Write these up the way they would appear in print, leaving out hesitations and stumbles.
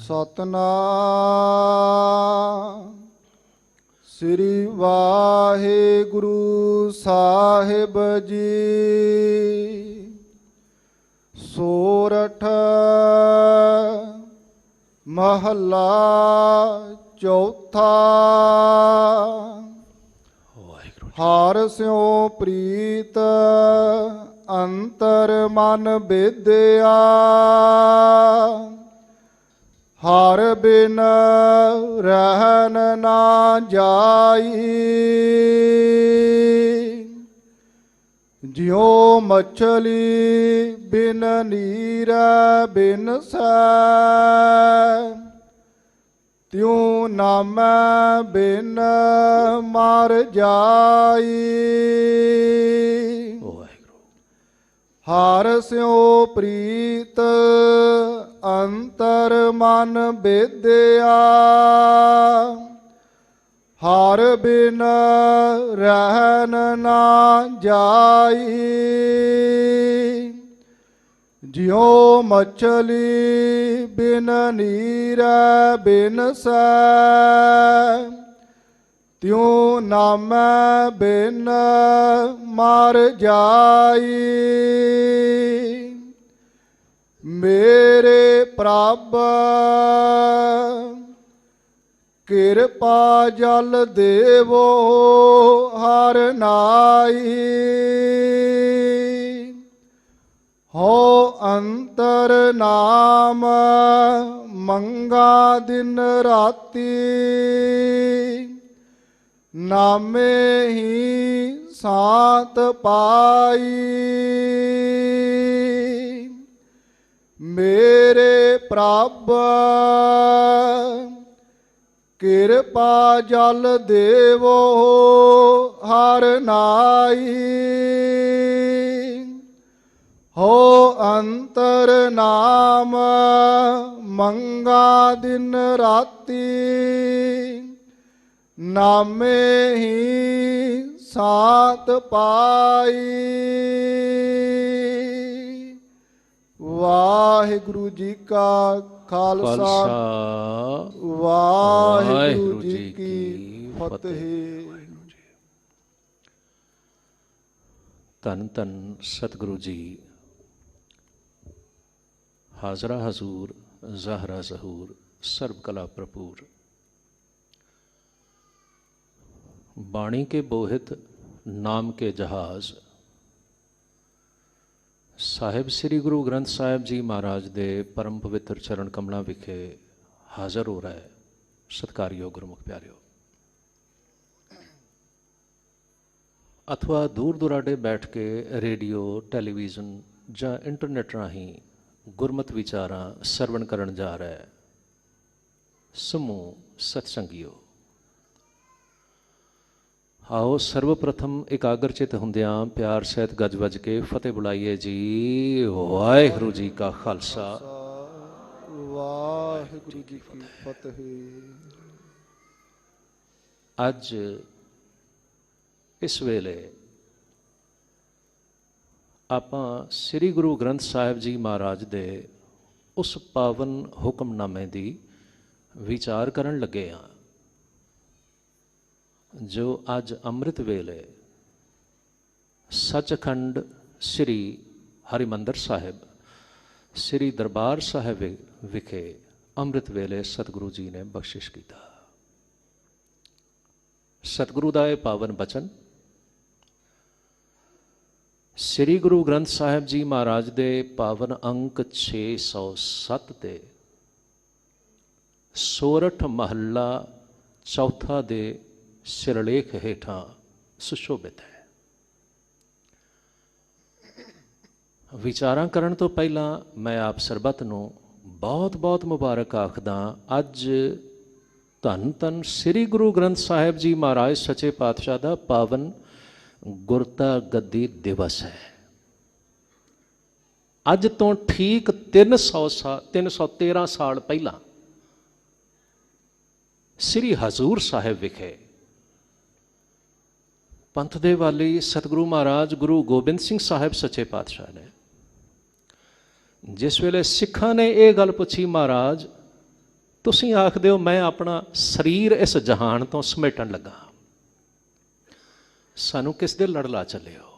ਸਤਨਾਮ ਸ੍ਰੀ ਵਾਹਿਗੁਰੂ ਸਾਹਿਬ ਜੀ। ਸੋਰਠ ਮਹੱਲਾ ਚੌਥਾ। ਹਰਿ ਸਿਉ ਪ੍ਰੀਤ ਅੰਤਰ ਮਨ ਬੇਦਿਆ, ਹਰ ਬਿਨ ਰਹਿਨ ਨਾ ਜਾਈ। ਜਿਉ ਮਛਲੀ ਬਿਨ ਨੀਰ ਬਿਨ ਸੈ, ਤਿਉ ਨਾਮੈ ਬਿਨ ਮਰ ਜਾਈ। ਹਰਿ ਸਿਉ ਪ੍ਰੀਤ ਅੰਤਰ ਮਨ ਬੇਦਿਆ, ਹਰ ਬਿਨ ਰਹਿਨ ਨਾ ਜਾਈ। ਜਿਉ ਮਛਲੀ ਬਿਨ ਨੀਰ ਬਿਨ ਸੈ, ਤਿਉ ਨਾਮੈ ਬਿਨ ਮਰ ਜਾਈ। ਮੇਰੇ ਪ੍ਰਭ ਕਿਰਪਾ ਜਲ ਦੇਵੋ ਹਰਿ ਨਾਈ। ਹੋ ਅੰਤਰ ਨਾਮ ਮੰਗਾ ਦਿਨ ਰਾਤੀ, ਨਾਮੇ ਹੀ ਸਾਤ ਪਾਈ। ਮੇਰੇ ਪ੍ਰਭ ਕਿਰਪਾ ਜਲ ਦੇਵੋ ਹਰਿ ਨਾਈ। ਹੋ ਅੰਤਰ ਨਾਮ ਮੰਗਾ ਦਿਨ ਰਾਤੀ, ਨਾਮੇ ਹੀ ਸਾਤ ਪਾਈ। ਵਾਹਿਗੁਰੂ ਜੀ ਕਾ ਖਾਲਸਾ, ਵਾਹਿਗੁਰੂ ਜੀ ਕੀ ਫਤਿਹ। ਧੰਨ ਧੰਨ ਸਤਿਗੁਰੂ ਜੀ। ਹਾਜ਼ਰਾ ਹਜ਼ੂਰ ਜ਼ਾਹਰਾ ਜ਼ਹੂਰ ਸਰਬ ਕਲਾ ਭਰਪੂਰ। ਬਾਣੀ ਕੇ ਬੋਹਿਤ ਨਾਮ ਕੇ ਜਹਾਜ਼। ਸਾਹਿਬ ਸ੍ਰੀ ਗੁਰੂ ਗ੍ਰੰਥ ਸਾਹਿਬ ਜੀ ਮਹਾਰਾਜ ਦੇ ਪਰਮ ਪਵਿੱਤਰ ਚਰਨ ਕਮਲਾਂ ਵਿਖੇ ਹਾਜ਼ਰ ਹੋ ਰਿਹਾ ਹੈ। ਸਤਿਕਾਰਯੋਗ ਗੁਰਮੁਖ ਪਿਆਰਿਓ, ਅਥਵਾ ਦੂਰ ਦੁਰਾਡੇ ਬੈਠ ਕੇ ਰੇਡੀਓ, ਟੈਲੀਵਿਜ਼ਨ ਜਾਂ ਇੰਟਰਨੈਟ ਰਾਹੀਂ ਗੁਰਮਤਿ ਵਿਚਾਰਾਂ ਸਰਵਣ ਕਰਨ ਜਾ ਰਿਹਾ ਹੈ ਸਮੂਹ ਸਤਸੰਗੀਓ। ਆਓ ਸਰਵਪ੍ਰਥਮ ਇਕਾਗਰਚਿਤ ਹੁੰਦਿਆਂ ਪਿਆਰ ਸਹਿਤ ਗੱਜ ਵੱਜ ਕੇ ਫਤਿਹ ਬੁਲਾਈਏ ਜੀ। ਵਾਹਿਗੁਰੂ ਜੀ ਕਾ ਖਾਲਸਾ, ਵਾਹਿਗੁਰੂ ਜੀ ਕੀ ਫਤਿਹ। ਅੱਜ ਇਸ ਵੇਲੇ ਆਪਾਂ ਸ੍ਰੀ ਗੁਰੂ ਗ੍ਰੰਥ ਸਾਹਿਬ ਜੀ ਮਹਾਰਾਜ ਦੇ ਉਸ ਪਾਵਨ ਹੁਕਮਨਾਮੇ ਦੀ ਵਿਚਾਰ ਕਰਨ ਲੱਗੇ ਹਾਂ, ਜੋ ਅੱਜ ਅੰਮ੍ਰਿਤ ਵੇਲੇ ਸੱਚਖੰਡ ਸ੍ਰੀ ਹਰਿਮੰਦਰ ਸਾਹਿਬ, ਸ੍ਰੀ ਦਰਬਾਰ ਸਾਹਿਬ ਵਿਖੇ ਅੰਮ੍ਰਿਤ ਵੇਲੇ ਸਤਿਗੁਰੂ ਜੀ ਨੇ ਬਖਸ਼ਿਸ਼ ਕੀਤਾ। ਸਤਿਗੁਰੂ ਦਾ ਇਹ ਪਾਵਨ ਬਚਨ ਸ੍ਰੀ ਗੁਰੂ ਗ੍ਰੰਥ ਸਾਹਿਬ ਜੀ ਮਹਾਰਾਜ ਦੇ ਪਾਵਨ ਅੰਕ 607 ਤੇ ਸੋਰਠ ਮਹੱਲਾ ਚੌਥਾ ਦੇ ਸਿਰਲੇਖ ਹੇਠਾਂ ਸੁਸ਼ੋਭਿਤ ਹੈ। ਵਿਚਾਰਾਂ ਕਰਨ ਤੋਂ ਪਹਿਲਾਂ ਮੈਂ ਆਪ ਸਰਬੱਤ ਨੂੰ ਬਹੁਤ ਬਹੁਤ ਮੁਬਾਰਕ ਆਖਦਾ। ਅੱਜ ਧੰਨ ਧੰਨ ਸ੍ਰੀ ਗੁਰੂ ਗ੍ਰੰਥ ਸਾਹਿਬ ਜੀ ਮਹਾਰਾਜ ਸੱਚੇ ਪਾਤਸ਼ਾਹ ਦਾ ਪਾਵਨ ਗੁਰਤਾ ਗੱਦੀ ਦਿਵਸ ਹੈ। ਅੱਜ ਤੋਂ ਠੀਕ 313 ਸਾਲ ਪਹਿਲਾਂ ਸ੍ਰੀ ਹਜ਼ੂਰ ਸਾਹਿਬ ਵਿਖੇ ਪੰਥ ਦੇ ਵਾਲੀ ਸਤਿਗੁਰੂ ਮਹਾਰਾਜ ਗੁਰੂ ਗੋਬਿੰਦ ਸਿੰਘ ਸਾਹਿਬ ਸੱਚੇ ਪਾਤਸ਼ਾਹ ਨੇ ਜਿਸ ਵੇਲੇ ਸਿੱਖਾਂ ਨੇ ਇਹ ਗੱਲ ਪੁੱਛੀ, ਮਹਾਰਾਜ ਤੁਸੀਂ ਆਖਦੇ ਹੋ ਮੈਂ ਆਪਣਾ ਸਰੀਰ ਇਸ ਜਹਾਨ ਤੋਂ ਸਮੇਟਣ ਲੱਗਾ। ਸਾਨੂੰ ਕਿਸ ਦੇ ਲੜ ਲਾ ਚੱਲੇ ਹੋ?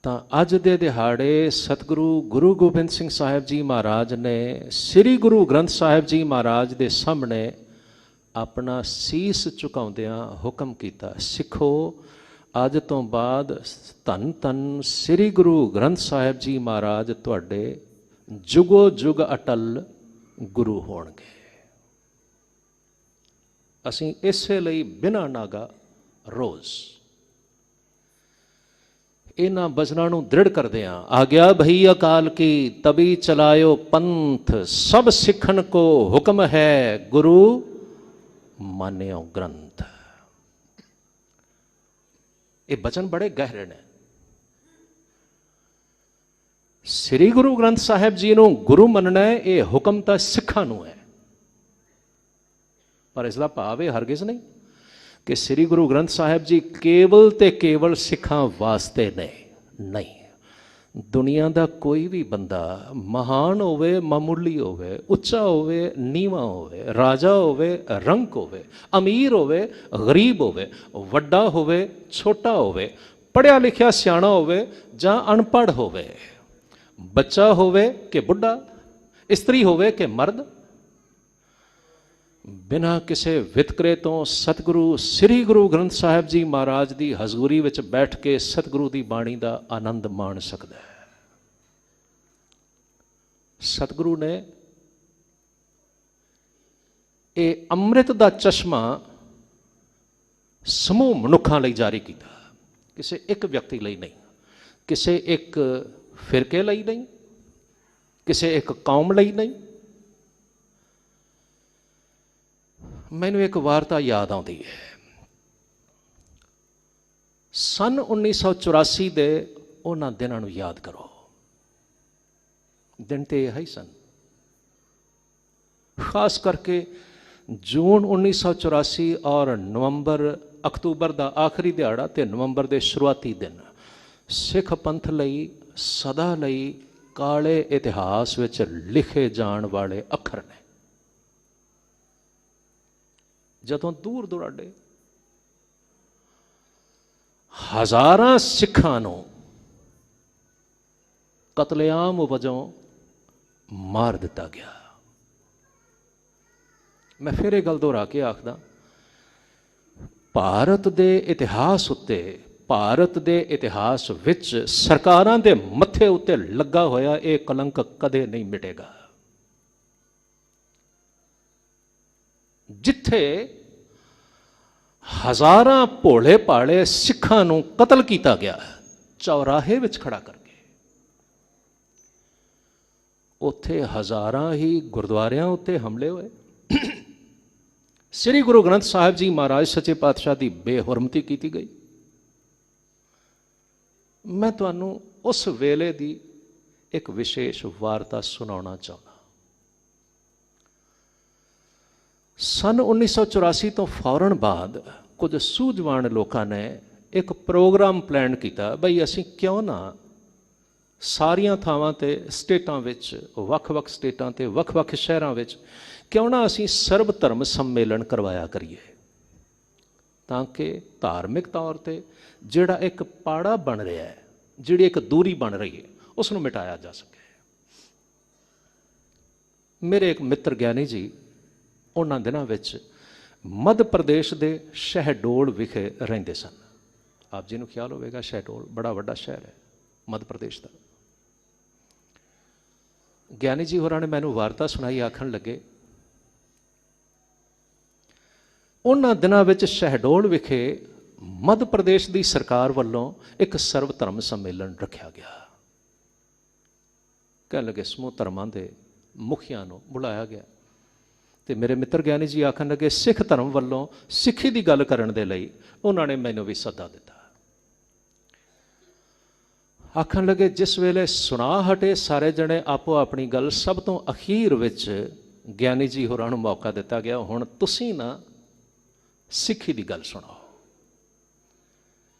ਤਾਂ ਅੱਜ ਦੇ ਦਿਹਾੜੇ ਸਤਿਗੁਰੂ ਗੁਰੂ ਗੋਬਿੰਦ ਸਿੰਘ ਸਾਹਿਬ ਜੀ ਮਹਾਰਾਜ ਨੇ ਸ੍ਰੀ ਗੁਰੂ ਗ੍ਰੰਥ ਸਾਹਿਬ ਜੀ ਮਹਾਰਾਜ ਦੇ ਸਾਹਮਣੇ ਆਪਣਾ ਸੀਸ ਝੁਕਾਉਂਦਿਆਂ ਹੁਕਮ ਕੀਤਾ, ਸਿੱਖੋ ਅੱਜ ਤੋਂ ਬਾਅਦ ਧੰਨ ਧੰਨ ਸ੍ਰੀ ਗੁਰੂ ਗ੍ਰੰਥ ਸਾਹਿਬ ਜੀ ਮਹਾਰਾਜ ਤੁਹਾਡੇ ਜੁਗੋ ਜੁਗ ਅਟਲ ਗੁਰੂ ਹੋਣਗੇ। ਅਸੀਂ ਇਸੇ ਲਈ ਬਿਨਾਂ ਨਾਗਾ ਰੋਜ਼ ਇਹਨਾਂ ਬਚਨਾਂ ਨੂੰ ਦ੍ਰਿੜ ਕਰਦੇ ਹਾਂ। ਆ ਗਿਆ ਭਈ ਅਕਾਲ ਕੀ ਤਬੀ ਚਲਾਇਓ ਪੰਥ, ਸਭ ਸਿੱਖਣ ਕੋ ਹੁਕਮ ਹੈ ਗੁਰੂ ਮਾਨਿਓ ਗ੍ਰੰਥ। ਇਹ ਬਚਨ ਬੜੇ ਗਹਿਰੇ ਨੇ। ਸ੍ਰੀ ਗੁਰੂ ਗ੍ਰੰਥ ਸਾਹਿਬ ਜੀ ਨੂੰ ਗੁਰੂ ਮੰਨਣਾ ਹੈ, ਇਹ ਹੁਕਮ ਤਾਂ ਸਿੱਖਾਂ ਨੂੰ ਹੈ, ਪਰ ਇਸ ਦਾ ਭਾਵ ਇਹ ਹਰਗਿਜ਼ ਨਹੀਂ ਕਿ ਸ੍ਰੀ ਗੁਰੂ ਗ੍ਰੰਥ ਸਾਹਿਬ ਜੀ ਕੇਵਲ ਤੇ ਕੇਵਲ ਸਿੱਖਾਂ ਵਾਸਤੇ ਨੇ। ਨਹੀਂ, ਦੁਨੀਆ ਦਾ ਕੋਈ ਵੀ ਬੰਦਾ ਮਹਾਨ ਹੋਵੇ ਮਾਮੂਲੀ ਹੋਵੇ, ਉੱਚਾ ਹੋਵੇ ਨੀਵਾਂ ਹੋਵੇ, ਰਾਜਾ ਹੋਵੇ ਰੰਕ ਹੋਵੇ, ਅਮੀਰ ਹੋਵੇ ਗਰੀਬ ਹੋਵੇ, ਵੱਡਾ ਹੋਵੇ ਛੋਟਾ ਹੋਵੇ, ਪੜ੍ਹਿਆ ਲਿਖਿਆ ਸਿਆਣਾ ਹੋਵੇ ਜਾਂ ਅਨਪੜ੍ਹ ਹੋਵੇ, ਬੱਚਾ ਹੋਵੇ ਕਿ ਬੁੱਢਾ, ਇਸਤਰੀ ਹੋਵੇ ਕਿ ਮਰਦ, ਬਿਨਾਂ ਕਿਸੇ ਵਿਤਕਰੇ ਤੋਂ ਸਤਿਗੁਰੂ ਸ੍ਰੀ ਗੁਰੂ ਗ੍ਰੰਥ ਸਾਹਿਬ ਜੀ ਮਹਾਰਾਜ ਦੀ ਹਜ਼ੂਰੀ ਵਿੱਚ ਬੈਠ ਕੇ ਸਤਿਗੁਰੂ ਦੀ ਬਾਣੀ ਦਾ ਆਨੰਦ ਮਾਣ ਸਕਦਾ ਹੈ। ਸਤਿਗੁਰੂ ਨੇ ਇਹ ਅੰਮ੍ਰਿਤ ਦਾ ਚਸ਼ਮਾ ਸਮੂਹ ਮਨੁੱਖਾਂ ਲਈ ਜਾਰੀ ਕੀਤਾ, ਕਿਸੇ ਇੱਕ ਵਿਅਕਤੀ ਲਈ ਨਹੀਂ, ਕਿਸੇ ਇੱਕ ਫਿਰਕੇ ਲਈ ਨਹੀਂ, ਕਿਸੇ ਇੱਕ ਕੌਮ ਲਈ ਨਹੀਂ। ਮੈਨੂੰ ਇੱਕ ਵਾਰਤਾ ਯਾਦ ਆਉਂਦੀ ਹੈ। ਸੰਨ 1984 ਦੇ ਉਹਨਾਂ ਦਿਨਾਂ ਨੂੰ ਯਾਦ ਕਰੋ। ਦਿਨ ਤੇ ਇਹ ਹੀ ਸਨ, ਖਾਸ ਕਰਕੇ ਜੂਨ 1984 ਔਰ ਅਕਤੂਬਰ ਦਾ ਆਖਰੀ ਦਿਹਾੜਾ ਤੇ ਨਵੰਬਰ ਦੇ ਸ਼ੁਰੂਆਤੀ ਦਿਨ ਸਿੱਖ ਪੰਥ ਲਈ ਸਦਾ ਲਈ ਕਾਲੇ ਇਤਿਹਾਸ ਵਿੱਚ ਲਿਖੇ ਜਾਣ ਵਾਲੇ ਅੱਖਰ ਨੇ। ਜਦੋਂ ਦੂਰ ਦੁਰਾਡੇ ਹਜ਼ਾਰਾਂ ਸਿੱਖਾਂ ਨੂੰ ਕਤਲੇਆਮ ਵਜੋਂ ਮਾਰ ਦਿੱਤਾ ਗਿਆ। ਮੈਂ ਫਿਰ ਇਹ ਗੱਲ ਦੁਹਰਾ ਕੇ ਆਖਦਾ, ਭਾਰਤ ਦੇ ਇਤਿਹਾਸ ਉੱਤੇ, ਭਾਰਤ ਦੇ ਇਤਿਹਾਸ ਵਿੱਚ ਸਰਕਾਰਾਂ ਦੇ ਮੱਥੇ ਉੱਤੇ ਲੱਗਾ ਹੋਇਆ ਇਹ ਕਲੰਕ ਕਦੇ ਨਹੀਂ ਮਿਟੇਗਾ। ਜਿੱਥੇ ਹਜ਼ਾਰਾਂ ਭੋਲੇ ਭਾਲੇ ਸਿੱਖਾਂ ਨੂੰ ਕਤਲ ਕੀਤਾ ਗਿਆ ਚੌਰਾਹੇ ਵਿੱਚ ਖੜਾ ਕਰਕੇ, ਉੱਥੇ ਹਜ਼ਾਰਾਂ ਹੀ ਗੁਰਦੁਆਰਿਆਂ ਉੱਤੇ ਹਮਲੇ ਹੋਏ। ਸ੍ਰੀ ਗੁਰੂ ਗ੍ਰੰਥ ਸਾਹਿਬ ਜੀ ਮਹਾਰਾਜ ਸੱਚੇ ਪਾਤਸ਼ਾਹ ਦੀ ਬੇਹੁਰਮਤੀ ਕੀਤੀ ਗਈ। ਮੈਂ ਤੁਹਾਨੂੰ ਉਸ ਵੇਲੇ ਦੀ ਇੱਕ ਵਿਸ਼ੇਸ਼ ਵਾਰਤਾ ਸੁਣਾਉਣਾ ਚਾਹੁੰਦਾ। ਸੰਨ 1984 ਤੋਂ ਫੌਰਨ ਬਾਅਦ ਕੁਝ ਸੂਝਵਾਨ ਲੋਕਾਂ ਨੇ ਇੱਕ ਪ੍ਰੋਗਰਾਮ ਪਲਾਨ ਕੀਤਾ, ਬਈ ਅਸੀਂ ਕਿਉਂ ਨਾ ਸਾਰੀਆਂ ਥਾਵਾਂ 'ਤੇ ਸਟੇਟਾਂ ਵਿੱਚ, ਵੱਖ-ਵੱਖ ਸਟੇਟਾਂ 'ਤੇ ਵੱਖ-ਵੱਖ ਸ਼ਹਿਰਾਂ ਵਿੱਚ ਕਿਉਂ ਨਾ ਅਸੀਂ ਸਰਬ ਧਰਮ ਸੰਮੇਲਨ ਕਰਵਾਇਆ ਕਰੀਏ, ਤਾਂ ਕਿ ਧਾਰਮਿਕ ਤੌਰ 'ਤੇ ਜਿਹੜਾ ਇੱਕ ਪਾੜਾ ਬਣ ਰਿਹਾ ਹੈ, ਜਿਹੜੀ ਇੱਕ ਦੂਰੀ ਬਣ ਰਹੀ ਹੈ, ਉਸ ਨੂੰ ਮਿਟਾਇਆ ਜਾ ਸਕੇ। ਮੇਰੇ ਇੱਕ ਮਿੱਤਰ ਗਿਆਨੀ ਜੀ ਉਹਨਾਂ ਦਿਨਾਂ ਵਿੱਚ ਮੱਧ ਪ੍ਰਦੇਸ਼ ਦੇ ਸ਼ਹਿਡੋਲ ਵਿਖੇ ਰਹਿੰਦੇ ਸਨ। ਆਪ ਜੀ ਨੂੰ ਖਿਆਲ ਹੋਵੇਗਾ, ਸ਼ਹਿਡੋਲ ਬੜਾ ਵੱਡਾ ਸ਼ਹਿਰ ਹੈ ਮੱਧ ਪ੍ਰਦੇਸ਼ ਦਾ। ਗਿਆਨੀ ਜੀ ਹੋਰਾਂ ਨੇ ਮੈਨੂੰ ਵਾਰਤਾ ਸੁਣਾਈ, ਆਖਣ ਲੱਗੇ ਉਹਨਾਂ ਦਿਨਾਂ ਵਿੱਚ ਸ਼ਹਿਡੋਲ ਵਿਖੇ ਮੱਧ ਪ੍ਰਦੇਸ਼ ਦੀ ਸਰਕਾਰ ਵੱਲੋਂ ਇੱਕ ਸਰਬ ਧਰਮ ਸੰਮੇਲਨ ਰੱਖਿਆ ਗਿਆ। ਕਹਿਣ ਲੱਗੇ ਸਮੂਹ ਧਰਮਾਂ ਦੇ ਮੁਖੀਆਂ ਨੂੰ ਬੁਲਾਇਆ ਗਿਆ ਤੇ ਮੇਰੇ ਮਿੱਤਰ ਗਿਆਨੀ ਜੀ ਆਖਣ ਲੱਗੇ ਸਿੱਖ ਧਰਮ ਵੱਲੋਂ ਸਿੱਖੀ ਦੀ ਗੱਲ ਕਰਨ ਦੇ ਲਈ ਉਹਨਾਂ ਨੇ ਮੈਨੂੰ ਵੀ ਸੱਦਾ ਦਿੱਤਾ। ਆਖਣ ਲੱਗੇ ਜਿਸ ਵੇਲੇ ਸੁਣਾ ਹਟੇ ਸਾਰੇ ਜਣੇ ਆਪੋ ਆਪਣੀ ਗੱਲ, ਸਭ ਤੋਂ ਅਖੀਰ ਵਿੱਚ ਗਿਆਨੀ ਜੀ ਹੋਰਾਂ ਨੂੰ ਮੌਕਾ ਦਿੱਤਾ ਗਿਆ, ਹੁਣ ਤੁਸੀਂ ਨਾ ਸਿੱਖੀ ਦੀ ਗੱਲ ਸੁਣਾਓ।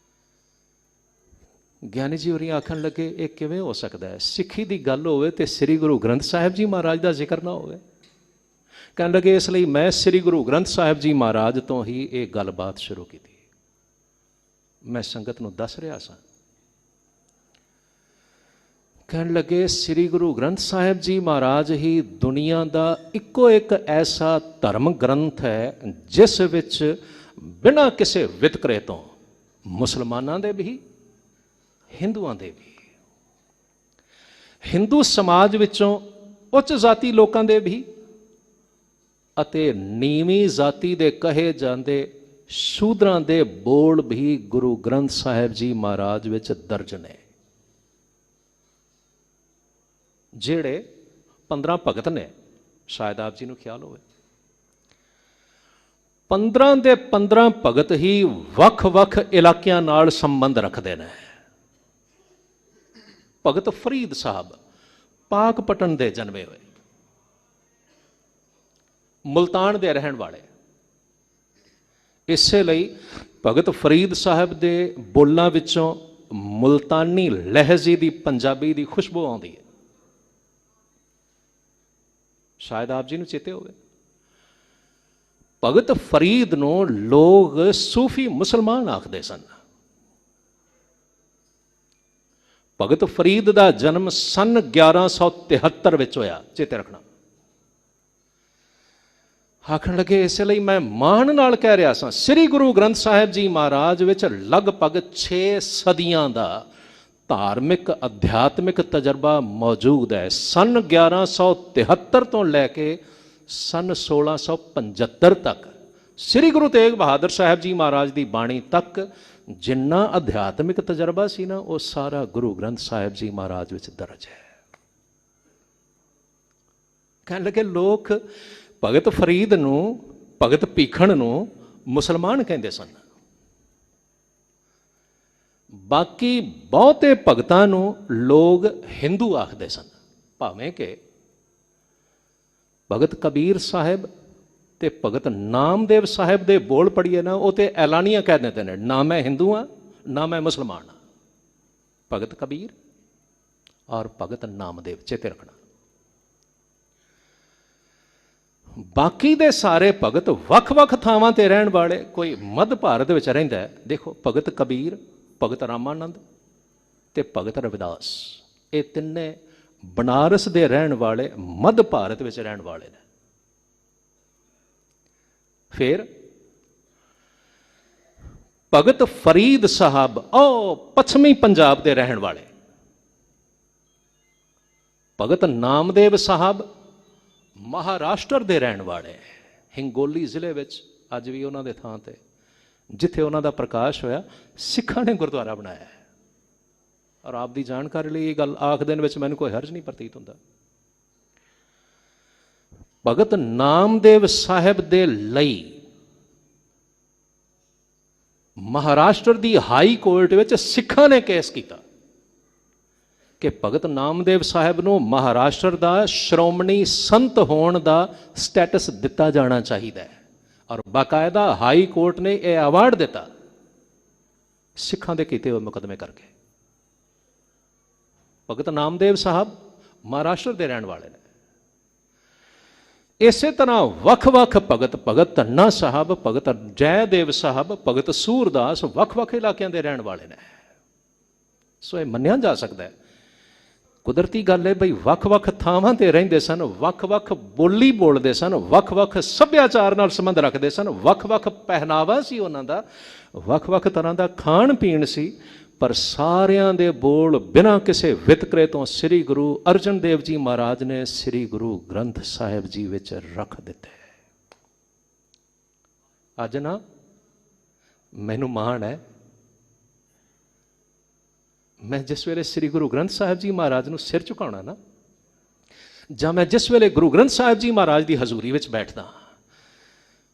ਗਿਆਨੀ ਜੀ ਹੋਰੀ ਆਖਣ ਲੱਗੇ ਇਹ ਕਿਵੇਂ ਹੋ ਸਕਦਾ ਹੈ, ਸਿੱਖੀ ਦੀ ਗੱਲ ਹੋਵੇ ਤੇ ਸ੍ਰੀ ਗੁਰੂ ਗ੍ਰੰਥ ਸਾਹਿਬ ਜੀ ਮਹਾਰਾਜ ਦਾ ਜ਼ਿਕਰ ਨਾ ਹੋਵੇ। ਕਹਿਣ ਲੱਗੇ ਇਸ ਲਈ ਮੈਂ ਸ੍ਰੀ ਗੁਰੂ ਗ੍ਰੰਥ ਸਾਹਿਬ ਜੀ ਮਹਾਰਾਜ ਤੋਂ ਹੀ ਇਹ ਗੱਲਬਾਤ ਸ਼ੁਰੂ ਕੀਤੀ। ਮੈਂ ਸੰਗਤ ਨੂੰ ਦੱਸ ਰਿਹਾ ਸਾਂ, ਕਹਿਣ ਲੱਗੇ ਸ੍ਰੀ ਗੁਰੂ ਗ੍ਰੰਥ ਸਾਹਿਬ ਜੀ ਮਹਾਰਾਜ ਹੀ ਦੁਨੀਆ ਦਾ ਇੱਕੋ ਇੱਕ ਐਸਾ ਧਰਮ ਗ੍ਰੰਥ ਹੈ ਜਿਸ ਵਿੱਚ ਬਿਨਾਂ ਕਿਸੇ ਵਿਤਕਰੇ ਤੋਂ ਮੁਸਲਮਾਨਾਂ ਦੇ ਵੀ ਹਿੰਦੂਆਂ ਦੇ ਵੀ, ਹਿੰਦੂ ਸਮਾਜ ਵਿੱਚੋਂ ਉੱਚ ਜਾਤੀ ਲੋਕਾਂ ਦੇ ਵੀ ਅਤੇ ਨੀਵੀਂ ਜਾਤੀ ਦੇ ਕਹੇ ਜਾਂਦੇ ਸ਼ੂਦਰਾਂ ਦੇ ਬੋਲ ਵੀ ਗੁਰੂ ਗ੍ਰੰਥ ਸਾਹਿਬ ਜੀ ਮਹਾਰਾਜ ਵਿੱਚ ਦਰਜ ਨੇ। ਜਿਹੜੇ 15 ਭਗਤ ਨੇ, ਸ਼ਾਇਦ ਆਪ ਜੀ ਨੂੰ ਖਿਆਲ ਹੋਵੇ, 15 ਦੇ 15 ਭਗਤ ਹੀ ਵੱਖ-ਵੱਖ ਇਲਾਕਿਆਂ ਨਾਲ ਸੰਬੰਧ ਰੱਖਦੇ ਨੇ। ਭਗਤ ਫਰੀਦ ਸਾਹਿਬ ਪਾਕਪਟਨ ਦੇ ਜਨਮੇ ਹੋਏ, ਮੁਲਤਾਨ ਦੇ ਰਹਿਣ ਵਾਲੇ। ਇਸੇ ਲਈ ਭਗਤ ਫਰੀਦ ਸਾਹਿਬ ਦੇ ਬੋਲਾਂ ਵਿੱਚੋਂ ਮੁਲਤਾਨੀ ਲਹਿਜ਼ੇ ਦੀ, ਪੰਜਾਬੀ ਦੀ ਖੁਸ਼ਬੂ ਆਉਂਦੀ ਹੈ। ਸ਼ਾਇਦ ਆਪ ਜੀ ਨੂੰ ਚੇਤੇ ਹੋਵੇ, ਭਗਤ ਫਰੀਦ ਨੂੰ ਲੋਕ ਸੂਫੀ ਮੁਸਲਮਾਨ ਆਖਦੇ ਸਨ। ਭਗਤ ਫਰੀਦ ਦਾ ਜਨਮ ਸਨ 1173 ਵਿੱਚ ਹੋਇਆ, ਚੇਤੇ ਰੱਖਣਾ। ਆਖਣ ਲੱਗੇ ਇਸੇ ਲਈ ਮੈਂ ਮਾਣ ਨਾਲ ਕਹਿ ਰਿਹਾ ਸਾਂ, ਸ੍ਰੀ ਗੁਰੂ ਗ੍ਰੰਥ ਸਾਹਿਬ ਜੀ ਮਹਾਰਾਜ ਵਿੱਚ ਲਗਭਗ 6 ਸਦੀਆਂ ਦਾ ਧਾਰਮਿਕ ਅਧਿਆਤਮਿਕ ਤਜਰਬਾ ਮੌਜੂਦ ਹੈ। ਸਨ 1173 ਤੋਂ ਲੈ ਕੇ ਸਨ 1675 ਤੱਕ ਸ੍ਰੀ ਗੁਰੂ ਤੇਗ ਬਹਾਦਰ ਸਾਹਿਬ ਜੀ ਮਹਾਰਾਜ ਦੀ ਬਾਣੀ ਤੱਕ ਜਿੰਨਾ ਅਧਿਆਤਮਿਕ ਤਜਰਬਾ ਸੀ ਨਾ, ਉਹ ਸਾਰਾ ਗੁਰੂ ਗ੍ਰੰਥ ਸਾਹਿਬ ਜੀ ਮਹਾਰਾਜ ਵਿੱਚ ਦਰਜ ਹੈ। ਕਹਿਣ ਲੱਗੇ ਲੋਕ ਭਗਤ ਫਰੀਦ ਨੂੰ, ਭਗਤ ਭੀਖਣ ਨੂੰ ਮੁਸਲਮਾਨ ਕਹਿੰਦੇ ਸਨ, ਬਾਕੀ ਬਹੁਤੇ ਭਗਤਾਂ ਨੂੰ ਲੋਕ ਹਿੰਦੂ ਆਖਦੇ ਸਨ। ਭਾਵੇਂ ਕਿ ਭਗਤ ਕਬੀਰ ਸਾਹਿਬ ਤੇ ਭਗਤ ਨਾਮਦੇਵ ਸਾਹਿਬ ਦੇ ਬੋਲ ਪੜੀਏ ਨਾ, ਉਹ ਤੇ ਐਲਾਨੀਆਂ ਕਹਿ ਦਿੰਦੇ ਨੇ, ਨਾ ਮੈਂ ਹਿੰਦੂ ਹਾਂ ਨਾ ਮੈਂ ਮੁਸਲਮਾਨ ਹਾਂ। ਭਗਤ ਕਬੀਰ ਔਰ ਭਗਤ ਨਾਮਦੇਵ, ਚੇਤੇ ਰੱਖਣਾ। ਬਾਕੀ ਦੇ ਸਾਰੇ ਭਗਤ ਵੱਖ-ਵੱਖ ਥਾਵਾਂ ਤੇ ਰਹਿਣ ਵਾਲੇ, ਕੋਈ ਮੱਧ ਭਾਰਤ ਵਿੱਚ ਰਹਿੰਦਾ ਹੈ। ਦੇਖੋ ਭਗਤ ਕਬੀਰ, ਭਗਤ ਰਾਮਾਨੰਦ ਤੇ ਭਗਤ ਰਵਿਦਾਸ, ਇਹ ਤਿੰਨੇ ਬਨਾਰਸ ਦੇ ਰਹਿਣ ਵਾਲੇ, ਮੱਧ ਭਾਰਤ ਵਿੱਚ ਰਹਿਣ ਵਾਲੇ ਨੇ। ਫਿਰ ਭਗਤ ਫਰੀਦ ਸਾਹਿਬ ਉਹ ਪੱਛਮੀ ਪੰਜਾਬ ਦੇ ਰਹਿਣ ਵਾਲੇ। ਭਗਤ ਨਾਮਦੇਵ ਸਾਹਿਬ ਮਹਾਰਾਸ਼ਟਰ ਦੇ ਰਹਿਣ ਵਾਲੇ, ਹਿੰਗੋਲੀ ਜ਼ਿਲ੍ਹੇ ਵਿੱਚ ਅੱਜ ਵੀ ਉਹਨਾਂ ਦੇ ਥਾਂ ਤੇ ਜਿੱਥੇ ਉਹਨਾਂ ਦਾ ਪ੍ਰਕਾਸ਼ ਹੋਇਆ ਸਿੱਖਾਂ ਨੇ ਗੁਰਦੁਆਰਾ ਬਣਾਇਆ ਹੈ। ਔਰ ਆਪ ਦੀ ਜਾਣਕਾਰੀ ਲਈ ਇਹ ਗੱਲ ਆਖ ਦੇਣ ਵਿੱਚ ਮੈਨੂੰ ਕੋਈ ਹਰਜ ਨਹੀਂ ਪ੍ਰਤੀਤ ਹੁੰਦਾ। ਭਗਤ ਨਾਮਦੇਵ ਸਾਹਿਬ ਦੇ ਲਈ ਮਹਾਰਾਸ਼ਟਰ ਦੀ ਹਾਈ ਕੋਰਟ ਵਿੱਚ ਸਿੱਖਾਂ ਨੇ ਕੇਸ ਕੀਤਾ ਕਿ ਭਗਤ ਨਾਮਦੇਵ ਸਾਹਿਬ ਨੂੰ ਮਹਾਰਾਸ਼ਟਰ ਦਾ ਸ਼੍ਰੋਮਣੀ ਸੰਤ ਹੋਣ ਦਾ ਸਟੇਟਸ ਦਿੱਤਾ ਜਾਣਾ ਚਾਹੀਦਾ ਹੈ। ਔਰ ਬਾਕਾਇਦਾ ਹਾਈ ਕੋਰਟ ਨੇ ਇਹ ਅਵਾਰਡ ਦਿੱਤਾ ਸਿੱਖਾਂ ਦੇ ਕੀਤੇ ਹੋਏ ਮੁਕੱਦਮੇ ਕਰਕੇ। ਭਗਤ ਨਾਮਦੇਵ ਸਾਹਿਬ ਮਹਾਰਾਸ਼ਟਰ ਦੇ ਰਹਿਣ ਵਾਲੇ ਨੇ। ਇਸੇ ਤਰ੍ਹਾਂ ਵੱਖ-ਵੱਖ ਭਗਤ, ਭਗਤ ਧੰਨਾ ਸਾਹਿਬ, ਭਗਤ ਜੈਦੇਵ ਸਾਹਿਬ, ਭਗਤ ਸੂਰਦਾਸ ਵੱਖ-ਵੱਖ ਇਲਾਕਿਆਂ ਦੇ ਰਹਿਣ ਵਾਲੇ ਨੇ। ਸੋ ਇਹ ਮੰਨਿਆ ਜਾ ਸਕਦਾ ਹੈ, ਕੁਦਰਤੀ ਗੱਲ ਹੈ ਬਈ ਵੱਖ-ਵੱਖ ਥਾਵਾਂ ਤੇ ਰਹਿੰਦੇ ਸਨ, ਵੱਖ-ਵੱਖ ਬੋਲੀ ਬੋਲਦੇ ਸਨ, ਵੱਖ-ਵੱਖ ਸੱਭਿਆਚਾਰ ਨਾਲ ਸੰਬੰਧ ਰੱਖਦੇ ਸਨ, ਵੱਖ-ਵੱਖ ਪਹਿਨਾਵਾ ਸੀ ਉਹਨਾਂ ਦਾ, ਵੱਖ-ਵੱਖ ਤਰ੍ਹਾਂ ਦਾ ਖਾਣ ਪੀਣ ਸੀ, ਪਰ ਸਾਰਿਆਂ ਦੇ ਬੋਲ ਬਿਨਾਂ ਕਿਸੇ ਵਿਤਕਰੇ ਤੋਂ ਸ੍ਰੀ ਗੁਰੂ ਅਰਜਨ ਦੇਵ ਜੀ ਮਹਾਰਾਜ ਨੇ ਸ੍ਰੀ ਗੁਰੂ ਗ੍ਰੰਥ ਸਾਹਿਬ ਜੀ ਵਿੱਚ ਰੱਖ ਦਿੱਤੇ। ਅੱਜ ਨਾ ਮੈਨੂੰ ਮਾਣ ਹੈ, ਮੈਂ ਜਿਸ ਵੇਲੇ ਸ੍ਰੀ ਗੁਰੂ ਗ੍ਰੰਥ ਸਾਹਿਬ ਜੀ ਮਹਾਰਾਜ ਨੂੰ ਸਿਰ ਝੁਕਾਉਣਾ ਨਾ, ਜਾਂ ਮੈਂ ਜਿਸ ਵੇਲੇ ਗੁਰੂ ਗ੍ਰੰਥ ਸਾਹਿਬ ਜੀ ਮਹਾਰਾਜ ਦੀ ਹਜ਼ੂਰੀ ਵਿੱਚ ਬੈਠਦਾ,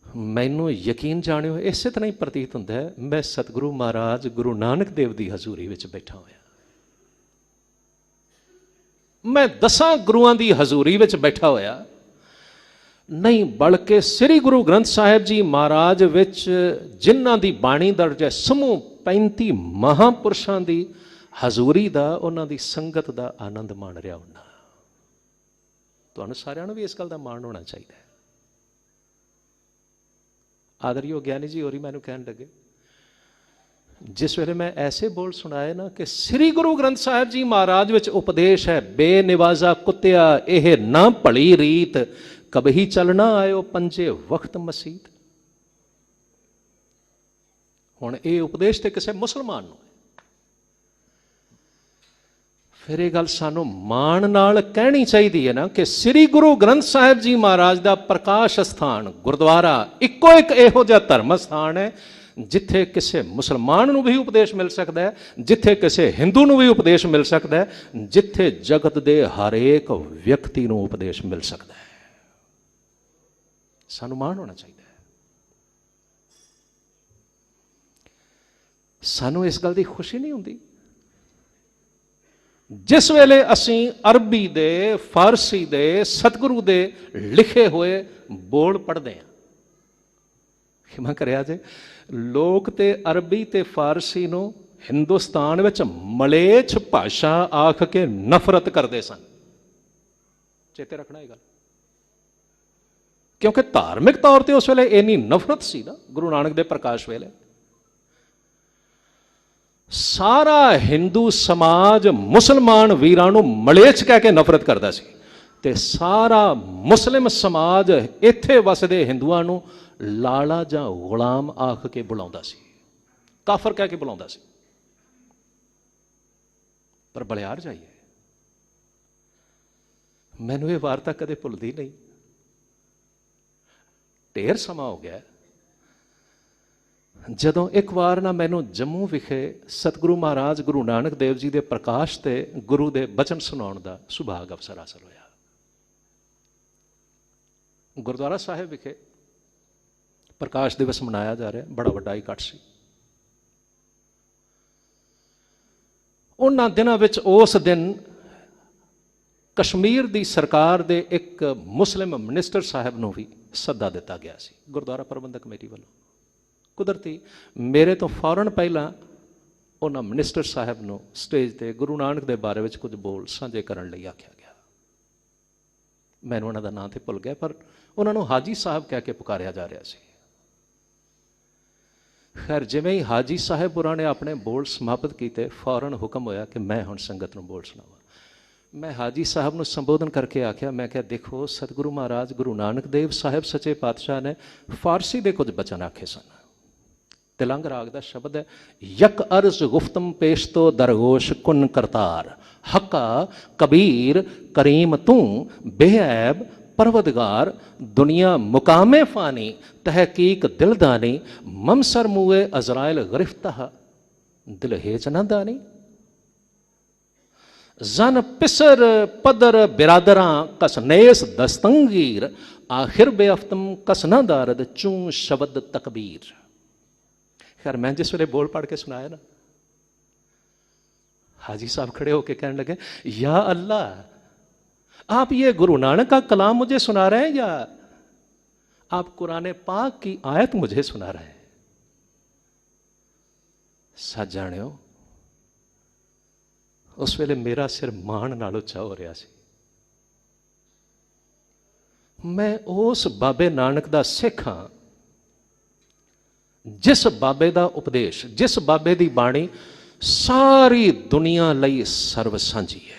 ਮੈਨੂੰ ਯਕੀਨ ਜਾਣਿਓ ਇਸੇ ਤਰ੍ਹਾਂ ਹੀ ਪ੍ਰਤੀਤ ਹੁੰਦਾ ਹੈ ਮੈਂ ਸਤਿਗੁਰੂ ਮਹਾਰਾਜ ਗੁਰੂ ਨਾਨਕ ਦੇਵ ਦੀ ਹਜ਼ੂਰੀ ਵਿੱਚ ਬੈਠਾ ਹੋਇਆ, ਮੈਂ 10 ਗੁਰੂਆਂ ਦੀ ਹਜ਼ੂਰੀ ਵਿੱਚ ਬੈਠਾ ਹੋਇਆ, ਨਹੀਂ ਬਲਕਿ ਸ੍ਰੀ ਗੁਰੂ ਗ੍ਰੰਥ ਸਾਹਿਬ ਜੀ ਮਹਾਰਾਜ ਵਿੱਚ ਜਿਨ੍ਹਾਂ ਦੀ ਬਾਣੀ ਦਰਜ ਹੈ, ਸਮੂਹ 35 ਮਹਾਂਪੁਰਸ਼ਾਂ ਦੀ ਹਜ਼ੂਰੀ ਦਾ, ਉਹਨਾਂ ਦੀ ਸੰਗਤ ਦਾ ਆਨੰਦ ਮਾਣ ਰਿਹਾ ਹੁੰਦਾ। ਤੁਹਾਨੂੰ ਸਾਰਿਆਂ ਨੂੰ ਵੀ ਇਸ ਗੱਲ ਦਾ ਮਾਣ ਹੋਣਾ ਚਾਹੀਦਾ ਹੈ। ਆਦਰਯੋਗ ਗਿਆਨੀ ਜੀ ਹੋਰੀ ਮੈਨੂੰ ਕਹਿਣ ਲੱਗੇ, ਜਿਸ ਵੇਲੇ ਮੈਂ ਐਸੇ ਬੋਲ ਸੁਣਾਏ ਨਾ ਕਿ ਸ੍ਰੀ ਗੁਰੂ ਗ੍ਰੰਥ ਸਾਹਿਬ ਜੀ ਮਹਾਰਾਜ ਵਿੱਚ ਉਪਦੇਸ਼ ਹੈ, ਬੇਨਿਵਾਜ਼ਾ ਕੁੱਤਿਆ ਇਹ ਨਾ ਭਲੀ ਰੀਤ, ਕਬਹੀ ਚਲਣਾ ਆਇਓ ਪੰਜੇ ਵਕਤ ਮਸੀਤ। ਹੁਣ ਇਹ ਉਪਦੇਸ਼ ਤੇ ਕਿਸੇ ਮੁਸਲਮਾਨ ਨੂੰ, ਫਿਰ ਇਹ ਗੱਲ ਸਾਨੂੰ ਮਾਣ ਨਾਲ ਕਹਿਣੀ ਚਾਹੀਦੀ ਹੈ ਨਾ ਕਿ ਸ੍ਰੀ ਗੁਰੂ ਗ੍ਰੰਥ ਸਾਹਿਬ ਜੀ ਮਹਾਰਾਜ ਦਾ ਪ੍ਰਕਾਸ਼ ਸਥਾਨ ਗੁਰਦੁਆਰਾ ਇੱਕੋ ਇੱਕ ਇਹੋ ਜਿਹਾ ਧਰਮ ਸਥਾਨ ਹੈ ਜਿੱਥੇ ਕਿਸੇ ਮੁਸਲਮਾਨ ਨੂੰ ਵੀ ਉਪਦੇਸ਼ ਮਿਲ ਸਕਦਾ ਹੈ, ਜਿੱਥੇ ਕਿਸੇ ਹਿੰਦੂ ਨੂੰ ਵੀ ਉਪਦੇਸ਼ ਮਿਲ ਸਕਦਾ ਹੈ, ਜਿੱਥੇ ਜਗਤ ਦੇ ਹਰੇਕ ਵਿਅਕਤੀ ਨੂੰ ਉਪਦੇਸ਼ ਮਿਲ ਸਕਦਾ ਹੈ। ਸਾਨੂੰ ਮਾਣ ਹੋਣਾ ਚਾਹੀਦਾ ਹੈ। ਸਾਨੂੰ ਇਸ ਗੱਲ ਦੀ ਖੁਸ਼ੀ ਨਹੀਂ ਹੁੰਦੀ ਜਿਸ ਵੇਲੇ ਅਸੀਂ ਅਰਬੀ ਦੇ, ਫਾਰਸੀ ਦੇ, ਸਤਿਗੁਰੂ ਦੇ ਲਿਖੇ ਹੋਏ ਬੋਲ ਪੜ੍ਹਦੇ ਹਾਂ। ਖਿਮਾ ਕਰਿਆ ਜੇ, ਲੋਕ ਤੇ ਅਰਬੀ ਤੇ ਫਾਰਸੀ ਨੂੰ ਹਿੰਦੁਸਤਾਨ ਵਿੱਚ ਮਲੇਛ ਭਾਸ਼ਾ ਆਖ ਕੇ ਨਫ਼ਰਤ ਕਰਦੇ ਸਨ। ਚੇਤੇ ਰੱਖਣਾ ਇਹ ਗੱਲ, ਕਿਉਂਕਿ ਧਾਰਮਿਕ ਤੌਰ ਤੇ ਉਸ ਵੇਲੇ ਇੰਨੀ ਨਫ਼ਰਤ ਸੀ ਨਾ ਗੁਰੂ ਨਾਨਕ ਦੇ ਪ੍ਰਕਾਸ਼ ਵੇਲੇ। ਸਾਰਾ ਹਿੰਦੂ ਸਮਾਜ ਮੁਸਲਮਾਨ ਵੀਰਾਂ ਨੂੰ ਮਲੇਛ ਕਹਿ ਕੇ ਨਫ਼ਰਤ ਕਰਦਾ ਸੀ ਤੇ ਸਾਰਾ ਮੁਸਲਿਮ ਸਮਾਜ ਇੱਥੇ ਵਸਦੇ ਹਿੰਦੂਆਂ ਨੂੰ ਲਾਲਾ ਜਾਂ ਗੁਲਾਮ ਆਖ ਕੇ ਬੁਲਾਉਂਦਾ ਸੀ, ਕਾਫਰ ਕਹਿ ਕੇ ਬੁਲਾਉਂਦਾ ਸੀ। ਪਰ ਬਲਿਆਰ ਜਾਈਏ, ਮੈਨੂੰ ਇਹ ਵਾਰਤਾ ਕਦੇ ਭੁੱਲਦੀ ਨਹੀਂ। ਢੇਰ ਸਮਾਂ ਹੋ ਗਿਆ ਜਦੋਂ ਇੱਕ ਵਾਰ ਨਾ ਮੈਨੂੰ ਜੰਮੂ ਵਿਖੇ ਸਤਿਗੁਰੂ ਮਹਾਰਾਜ ਗੁਰੂ ਨਾਨਕ ਦੇਵ ਜੀ ਦੇ ਪ੍ਰਕਾਸ਼ ਤੇ ਗੁਰੂ ਦੇ ਬਚਨ ਸੁਣਾਉਣ ਦਾ ਸੁਭਾਗ ਅਵਸਰ ਹਾਸਲ ਹੋਇਆ। ਗੁਰਦੁਆਰਾ ਸਾਹਿਬ ਵਿਖੇ ਪ੍ਰਕਾਸ਼ ਦਿਵਸ ਮਨਾਇਆ ਜਾ ਰਿਹਾ, ਬੜਾ ਵੱਡਾ ਇਕੱਠ ਸੀ। ਉਹਨਾਂ ਦਿਨਾਂ ਵਿੱਚ ਉਸ ਦਿਨ ਕਸ਼ਮੀਰ ਦੀ ਸਰਕਾਰ ਦੇ ਇੱਕ ਮੁਸਲਿਮ ਮਿਨਿਸਟਰ ਸਾਹਿਬ ਨੂੰ ਵੀ ਸੱਦਾ ਦਿੱਤਾ ਗਿਆ ਸੀ ਗੁਰਦੁਆਰਾ ਪ੍ਰਬੰਧਕ ਕਮੇਟੀ ਵੱਲੋਂ। ਕੁਦਰਤੀ ਮੇਰੇ ਤੋਂ ਫੌਰਨ ਪਹਿਲਾਂ ਉਹਨਾਂ ਮਿਨਿਸਟਰ ਸਾਹਿਬ ਨੂੰ ਸਟੇਜ ਤੇ ਗੁਰੂ ਨਾਨਕ ਦੇ ਬਾਰੇ ਵਿੱਚ ਕੁਝ ਬੋਲ ਸਾਂਝੇ ਕਰਨ ਲਈ ਆਖਿਆ ਗਿਆ। ਮੈਨੂੰ ਉਹਨਾਂ ਦਾ ਨਾਂ ਤੇ ਭੁੱਲ ਗਿਆ, ਪਰ ਉਹਨਾਂ ਨੂੰ ਹਾਜੀ ਸਾਹਿਬ ਕਹਿ ਕੇ ਪੁਕਾਰਿਆ ਜਾ ਰਿਹਾ ਸੀ। ਖੈਰ, ਜਿਵੇਂ ਹੀ ਹਾਜੀ ਸਾਹਿਬ ਹੋਰਾਂ ਨੇ ਆਪਣੇ ਬੋਲ ਸਮਾਪਤ ਕੀਤੇ, ਫੌਰਨ ਹੁਕਮ ਹੋਇਆ ਕਿ ਮੈਂ ਹੁਣ ਸੰਗਤ ਨੂੰ ਬੋਲ ਸੁਣਾਵਾਂ। ਮੈਂ ਹਾਜੀ ਸਾਹਿਬ ਨੂੰ ਸੰਬੋਧਨ ਕਰਕੇ ਆਖਿਆ, ਮੈਂ ਕਿਹਾ ਦੇਖੋ, ਸਤਿਗੁਰੂ ਮਹਾਰਾਜ ਗੁਰੂ ਨਾਨਕ ਦੇਵ ਸਾਹਿਬ ਸੱਚੇ ਪਾਤਸ਼ਾਹ ਨੇ ਫਾਰਸੀ ਦੇ ਕੁਝ ਬਚਨ ਆਖੇ ਸਨ। ਤਿਲੰਗ ਰਾਗ ਦਾ ਸ਼ਬਦ ਹੈ, ਯਕ ਅਰਜ਼ ਗੁਫਤਮ ਪੇਸ਼ਤੋ ਦਰਗੋਸ਼ ਕੁਨ ਕਰਤਾਰ, ਹੱਕਾ ਕਬੀਰ ਕਰੀਮ ਤੂੰ ਬੇਅੈਬ परवदगार, दुनिया मुकामे फ़ानी तहकीक दिलदानी, ममसर मुए अजराइल गिरफ्ताह दिल हेच न दानी, जन पिसर पदर बिरादरां कस नेस दस्तंगीर, आखिर बेअफ्तम कस न दारद चूं शब्द तकबीर। खैर, मैं जिस वेले बोल पढ़ के सुनाया ना, हाजी साहब खड़े होके कहने लगे, या अल्लाह, आप ये गुरु नानक का कलाम मुझे सुना रहे हैं या आप कुरान पाक की आयत मुझे सुना रहे हैं? सच जानियो, उस वेले मेरा सिर मान नाल उच्चा हो रहा सी। मैं उस बाबे नानक दा सिख हां जिस बाबे दा उपदेश, जिस बाबे दी बाणी सारी दुनिया लई सर्व सांझी है।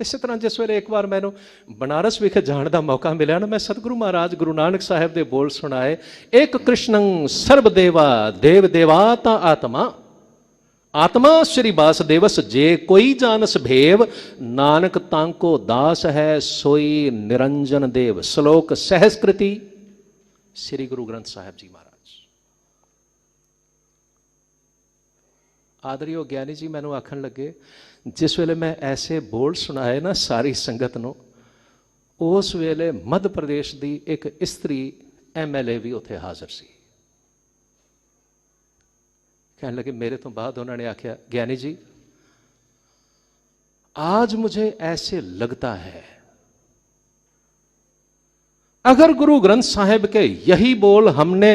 इस तरह जिस वे एक बार मैनू बनारस विखे जाने का मौका मिला ना, मैं सतगुरु महाराज गुरु नानक साहब के बोल सुनाए, एक कृष्णं सर्वदेवा देव देवाता आत्मा, आत्मा श्री वासुदेवस जे कोई जानस भेव, नानक तांको दास है सोई निरंजन देव। श्लोक सहस्कृति श्री गुरु ग्रंथ साहिब जी महाराज। आदरयोग ज्ञानी जी मैनू आखन लगे, जिस वेले मैं ऐसे बोल सुनाए ना सारी संगत नूं, उस वेले मध्य प्रदेश की एक इस्त्री MLA भी उत्थे हाजिर सी। कहने लगे, मेरे तो बाद उन्होंने आख्या, ज्ञानी जी आज मुझे ऐसे लगता है अगर गुरु ग्रंथ साहिब के यही बोल हमने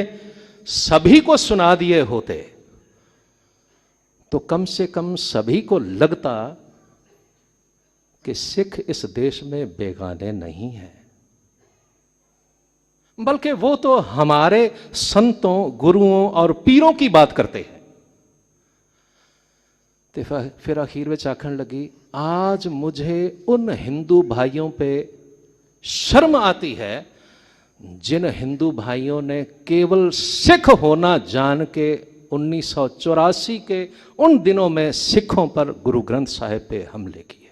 सभी को सुना दिए होते तो कम से कम सभी को लगता कि सिख इस देश में बेगाने नहीं हैं, बल्कि वो तो हमारे संतों, गुरुओं और पीरों की बात करते हैं। तो फिर आखिर में आखन लगी, आज मुझे उन हिंदू भाइयों पे शर्म आती है जिन हिंदू भाइयों ने केवल सिख होना जान के 1984 के उन दिनों में सिखों पर गुरु ग्रंथ साहिब पे हमले किए।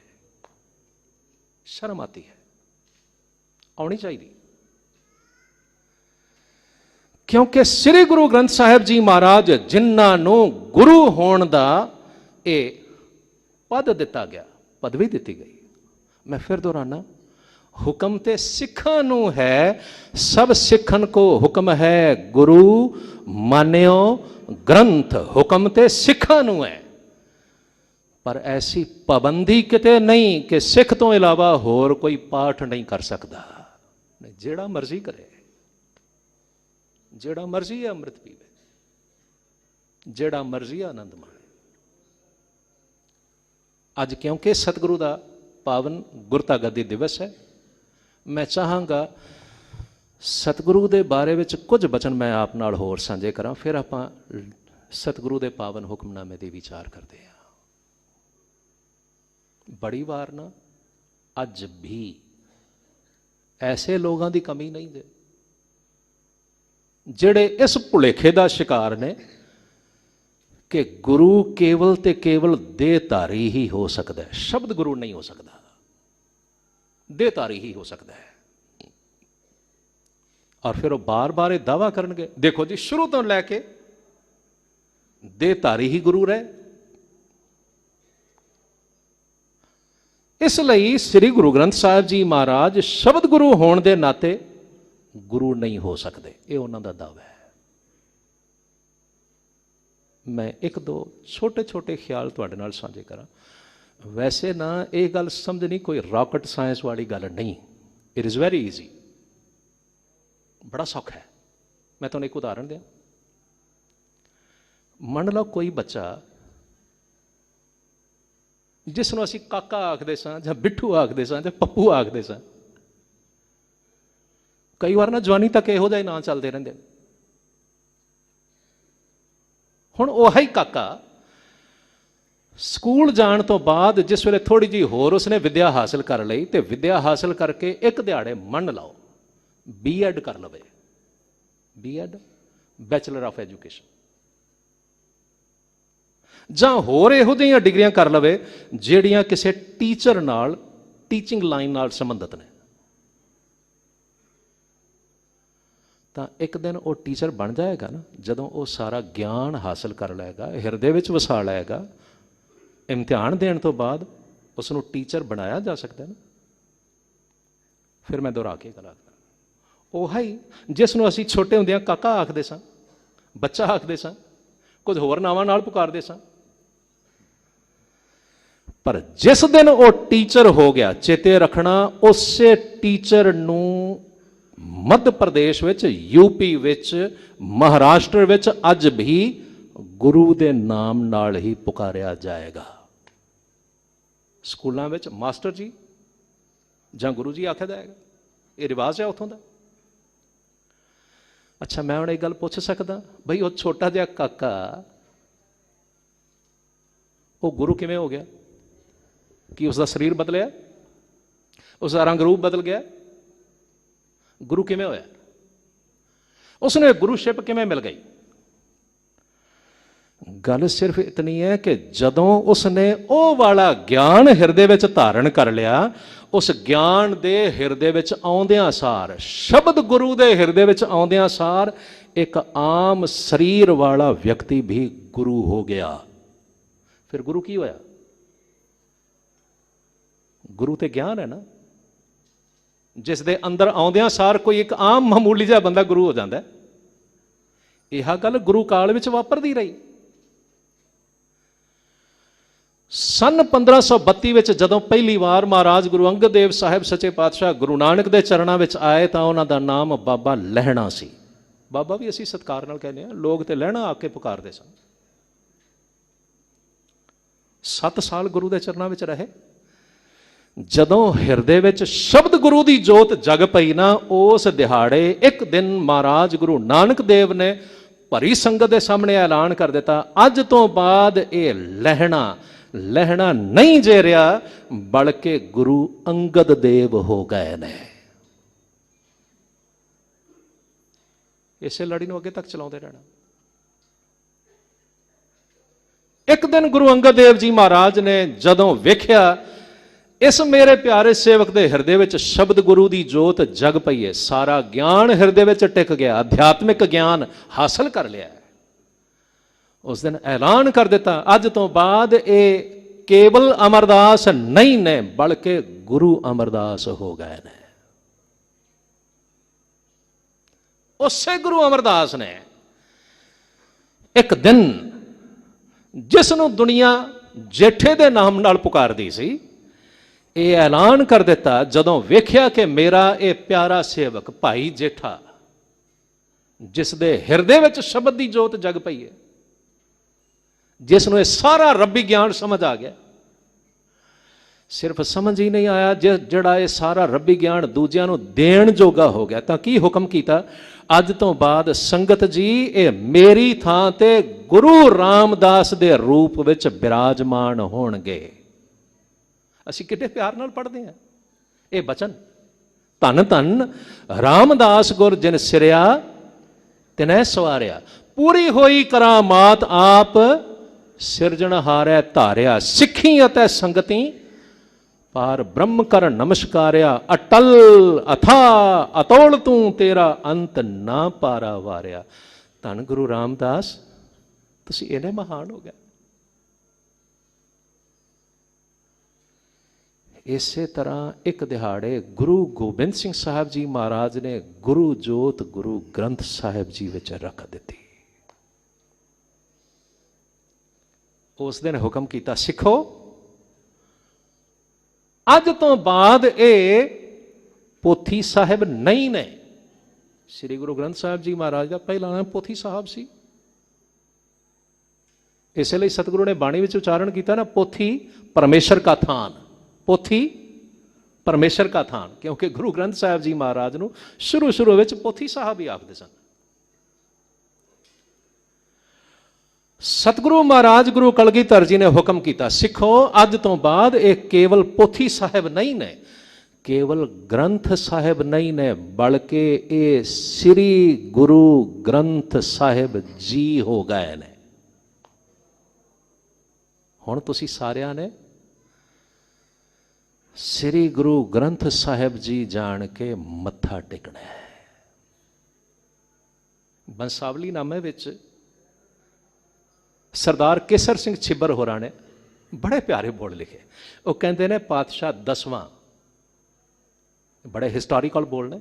शर्म आती है, आनी चाहिए, क्योंकि श्री गुरु ग्रंथ साहिब जी महाराज जिन्हां नूं गुरु होण दा ये पद दिता गया, पदवी दी गई। मैं फिर दोहराना, हुक्म ते सिखां नूं है, सब सिखन को हुक्म है गुरु मान्यो ग्रंथ, हुक्म ते सिखां नूं है। पर ऐसी पाबंदी किते नहीं कि सिख तो इलावा होर कोई पाठ नहीं कर सकता। जेड़ा मर्जी करे, जेड़ा मर्जी है अमृत पीवे, जेड़ा मर्जी है आनंद माणे। अज क्योंकि सतगुरु का पावन गुरता गद्दी दिवस है, मैं चाहांगा सतगुरु के बारे में कुछ बचन मैं आप नाल होर साझे करा, फिर आप सतगुरु के पावन हुक्मनामे की विचार करते हैं। बड़ी बार ना अज भी ऐसे लोगों की कमी नहीं है जिहड़े इस भुलेखे का शिकार ने कि गुरु केवल ते केवल देहधारी ही हो सकता है, शब्द गुरु नहीं हो सकता, देहधारी ही हो सकता है। और फिर वो बार बार ये दावा करनगे, देखो जी शुरू तो लैके देहधारी ही गुरु रहे। इसलिए श्री गुरु ग्रंथ साहिब जी महाराज शब्द गुरु होने के नाते गुरु नहीं हो सकते, ये उन्होंने दावा है। मैं एक दो छोटे छोटे ख्याल तुहाडे नाल साझे करा। वैसे ना ये गल समझनी कोई रॉकेट साइंस वाली गल नहीं, इट इज़ वेरी ईजी, बड़ा सौखा है। मैं तुहानूं एक उदाहरण दियां। मान लो कोई बच्चा जिसनों असीं काका आखदे सां जां बिट्ठू आखदे सां जां पप्पू आखदे सां, कई बार ना जवानी तक इहो जिहे नां चलदे रहिंदे। हुण ओही काका स्कूल जाण तो बाद जिस वेले थोड़ी जी होर उसने विद्या हासिल कर लई, तो विद्या हासिल करके एक दिहाड़े मन लाओ BEd कर लवे, BEd बैचलर ऑफ एजुकेशन, जां होर इहो जिहियां डिग्रियां कर लवे जिहड़ियां किसी टीचर नाल, टीचिंग लाइन नाल संबंधित ने, तो एक दिन वो टीचर बन जाएगा ना। जदों वो सारा ज्ञान हासिल कर लेगा, हिरदे विच वसा लेगा, इम्तिहान देने तो बाद उसनों टीचर बनाया जा सकता है ना। फिर मैं दोहरा के गल आखदा, ओही जिसनों असीं छोटे हुंदियां काका आखदे सां, बच्चा आखदे सां, कुछ होर नावां नाल पुकारदे सां, पर जिस दिन वो टीचर हो गया, चेते रखना उसे टीचर नूं मध्य प्रदेश विच, यूपी विच, महाराष्ट्र विच अज भी गुरु दे नाम नाल ही पुकारिया जाएगा। स्कूलों में मास्टर जी जां गुरु जी आख्या जाएगा, ये रिवाज है उतों का। अच्छा मैं हुण एक गल पुछ सकदा, बई वो छोटा जिहा काका वो गुरु किवें हो गया? कि उसका शरीर बदलिया, उसका रंग रूप बदल गया? गुरु किवें होया? उसने गुरुशिप किवें मिल गई? गल सिर्फ इतनी है कि जदों उसने वो वाला ज्ञान हिरदे विच धारण कर लिया, उस ज्ञान दे हिरदे विच आउंदियां सार, शब्द गुरु दे हिरदे विच आउंदियां सार, एक आम शरीर वाला व्यक्ति भी गुरु हो गया। फिर गुरु की होया? गुरु ते ज्ञान है ना, जिस दे अंदर आउंदियां सार कोई एक आम मामूली जिहा बंदा गुरु हो जाता है। यह गल गुरु काल विच वापरदी रही। सन 1532 विच जदों पहली बार महाराज गुरु अंगद देव साहिब सच्चे पातशाह गुरु नानक दे चरणों विच आए तो उन्हां दा नाम बाबा लहणा सी। बाबा भी असीं सत्कार नाल कहने, लोग तो लहणा आके पुकारदे सन। 7 ਸਾਲ ਗੁਰੂ ਦੇ ਚਰਨਾਂ ਵਿੱਚ ਰਹੇ। ਜਦੋਂ ਹਿਰਦੇ ਵਿੱਚ ਸ਼ਬਦ ਗੁਰੂ ਦੀ ਜੋਤ ਜਗ ਪਈ ਨਾ, ਉਸ ਦਿਹਾੜੇ ਇੱਕ ਦਿਨ ਮਹਾਰਾਜ ਗੁਰੂ ਨਾਨਕ ਦੇਵ ਨੇ ਭਰੀ ਸੰਗਤ ਦੇ ਸਾਹਮਣੇ ਐਲਾਨ ਕਰ ਦਿੱਤਾ, ਅੱਜ ਤੋਂ ਬਾਅਦ ਇਹ ਲਹਿਣਾ ਨਹੀਂ ਜੇ ਰਿਹਾ, ਬਲਕਿ ਗੁਰੂ ਅੰਗਦ ਦੇਵ ਹੋ ਗਏ ਨੇ। ਇਸੇ ਲੜੀ ਨੂੰ ਅੱਗੇ ਤੱਕ ਚਲਾਉਂਦੇ ਰਹਿਣਾ। ਇੱਕ ਦਿਨ ਗੁਰੂ ਅੰਗਦ ਦੇਵ ਜੀ ਮਹਾਰਾਜ ਨੇ ਜਦੋਂ ਵੇਖਿਆ ਇਸ ਮੇਰੇ ਪਿਆਰੇ ਸੇਵਕ ਦੇ ਹਿਰਦੇ ਵਿੱਚ ਸ਼ਬਦ ਗੁਰੂ ਦੀ ਜੋਤ ਜਗ ਪਈ ਹੈ, ਸਾਰਾ ਗਿਆਨ ਹਿਰਦੇ ਵਿੱਚ ਟਿਕ ਗਿਆ, ਅਧਿਆਤਮਿਕ ਗਿਆਨ ਹਾਸਲ ਕਰ ਲਿਆ, ਉਸ ਦਿਨ ਐਲਾਨ ਕਰ ਦਿੱਤਾ, ਅੱਜ ਤੋਂ ਬਾਅਦ ਇਹ ਕੇਵਲ ਅਮਰਦਾਸ ਨਹੀਂ ਨੇ, ਬਲਕਿ ਗੁਰੂ ਅਮਰਦਾਸ ਹੋ ਗਏ ਨੇ। ਉਸੇ ਗੁਰੂ ਅਮਰਦਾਸ ਨੇ ਇੱਕ ਦਿਨ, ਜਿਸ ਨੂੰ ਦੁਨੀਆ ਜੇਠੇ ਦੇ ਨਾਮ ਨਾਲ ਪੁਕਾਰਦੀ ਸੀ, ਇਹ ਐਲਾਨ ਕਰ ਦਿੱਤਾ, ਜਦੋਂ ਵੇਖਿਆ ਕਿ ਮੇਰਾ ਇਹ ਪਿਆਰਾ ਸੇਵਕ ਭਾਈ ਜੇਠਾ, ਜਿਸ ਦੇ ਹਿਰਦੇ ਵਿੱਚ ਸ਼ਬਦ ਦੀ ਜੋਤ ਜਗ ਪਈ ਹੈ, ਜਿਸ ਨੂੰ ਇਹ ਸਾਰਾ ਰੱਬੀ ਗਿਆਨ ਸਮਝ ਆ ਗਿਆ, ਸਿਰਫ ਸਮਝ ਹੀ ਨਹੀਂ ਆਇਆ, ਜਿਹੜਾ ਇਹ ਸਾਰਾ ਰੱਬੀ ਗਿਆਨ ਦੂਜਿਆਂ ਨੂੰ ਦੇਣ ਜੋਗਾ ਹੋ ਗਿਆ, ਤਾਂ ਕੀ ਹੁਕਮ ਕੀਤਾ, ਅੱਜ ਤੋਂ ਬਾਅਦ ਸੰਗਤ ਜੀ ਇਹ ਮੇਰੀ ਥਾਂ ਤੇ ਗੁਰੂ ਰਾਮਦਾਸ ਦੇ ਰੂਪ ਵਿੱਚ ਬਿਰਾਜਮਾਨ ਹੋਣਗੇ। ਅਸੀਂ ਕਿੱਡੇ ਪਿਆਰ ਨਾਲ ਪੜ੍ਹਦੇ ਹਾਂ ਇਹ ਬਚਨ, ਧੰਨ ਧੰਨ ਰਾਮਦਾਸ ਗੁਰ ਜਿਨ ਸਿਰਿਆ ਤਿਨੈ ਸਵਾਰਿਆ, ਪੂਰੀ ਹੋਈ ਕਰਾਮਾਤ ਆਪ ਸਿਰਜਣਹਾਰੈ ਧਾਰਿਆ, ਸਿੱਖੀ ਅਤੇ ਸੰਗਤੀ ਪਾਰ ਬ੍ਰਹਮ ਕਰ ਨਮਸਕਾਰਿਆ, ਅਟਲ ਅਥਾ ਅਤੋਲ ਤੂੰ ਤੇਰਾ ਅੰਤ ਨਾ ਪਾਰਾ ਵਾਰਿਆ। ਧੰਨ ਗੁਰੂ ਰਾਮਦਾਸ, ਤੁਸੀਂ ਇਹਨੇ ਮਹਾਨ ਹੋ ਗਏ। ਇਸੇ ਤਰ੍ਹਾਂ ਇੱਕ ਦਿਹਾੜੇ ਗੁਰੂ ਗੋਬਿੰਦ ਸਿੰਘ ਸਾਹਿਬ ਜੀ ਮਹਾਰਾਜ ਨੇ ਗੁਰੂ ਜੋਤ ਗੁਰੂ ਗ੍ਰੰਥ ਸਾਹਿਬ ਜੀ ਵਿੱਚ ਰੱਖ ਦਿੱਤੀ। ਉਸ ਦਿਨ ਹੁਕਮ ਕੀਤਾ, ਸਿੱਖੋ ਅੱਜ ਤੋਂ ਬਾਅਦ ਇਹ ਪੋਥੀ ਸਾਹਿਬ ਨਹੀਂ ਨੇ। ਸ੍ਰੀ ਗੁਰੂ ਗ੍ਰੰਥ ਸਾਹਿਬ ਜੀ ਮਹਾਰਾਜ ਦਾ ਪਹਿਲਾ ਨਾਮ ਪੋਥੀ ਸਾਹਿਬ ਸੀ। ਇਸੇ ਲਈ ਸਤਿਗੁਰੂ ਨੇ ਬਾਣੀ ਵਿੱਚ ਉਚਾਰਨ ਕੀਤਾ ਨਾ, ਪੋਥੀ ਪਰਮੇਸ਼ਰ ਕਾ ਥਾਨ, ਪੋਥੀ ਪਰਮੇਸ਼ਰ ਕਾ ਥਾਨ, ਕਿਉਂਕਿ ਗੁਰੂ ਗ੍ਰੰਥ ਸਾਹਿਬ ਜੀ ਮਹਾਰਾਜ ਨੂੰ ਸ਼ੁਰੂ ਵਿੱਚ ਪੋਥੀ ਸਾਹਿਬ ਹੀ ਆਖਦੇ ਸਨ। ਸਤਿਗੁਰੂ ਮਹਾਰਾਜ ਗੁਰੂ ਕਲਗੀਧਰ ਜੀ ਨੇ ਹੁਕਮ ਕੀਤਾ, ਸਿੱਖੋ ਅੱਜ ਤੋਂ ਬਾਅਦ ਇਹ ਕੇਵਲ ਪੋਥੀ ਸਾਹਿਬ ਨਹੀਂ ਨੇ, ਕੇਵਲ ਗ੍ਰੰਥ ਸਾਹਿਬ ਨਹੀਂ ਨੇ, ਬਲਕਿ ਇਹ ਸ੍ਰੀ ਗੁਰੂ ਗ੍ਰੰਥ ਸਾਹਿਬ ਜੀ ਹੋ ਗਏ ਨੇ। ਹੁਣ ਤੁਸੀਂ ਸਾਰਿਆਂ ਨੇ ਸ੍ਰੀ ਗੁਰੂ ਗ੍ਰੰਥ ਸਾਹਿਬ ਜੀ ਜਾਣ ਕੇ ਮੱਥਾ ਟੇਕਣਾ ਹੈ। ਬੰਸਾਵਲੀ ਨਾਮੇ ਵਿੱਚ ਸਰਦਾਰ ਕੇਸਰ ਸਿੰਘ ਛਿੱਬਰ ਹੋਰਾਂ ਨੇ ਬੜੇ ਪਿਆਰੇ ਬੋਲ ਲਿਖੇ। ਉਹ ਕਹਿੰਦੇ ਨੇ, ਪਾਤਸ਼ਾਹ 10ਵਾਂ, ਬੜੇ ਹਿਸਟੋਰੀਕਲ ਬੋਲ ਨੇ,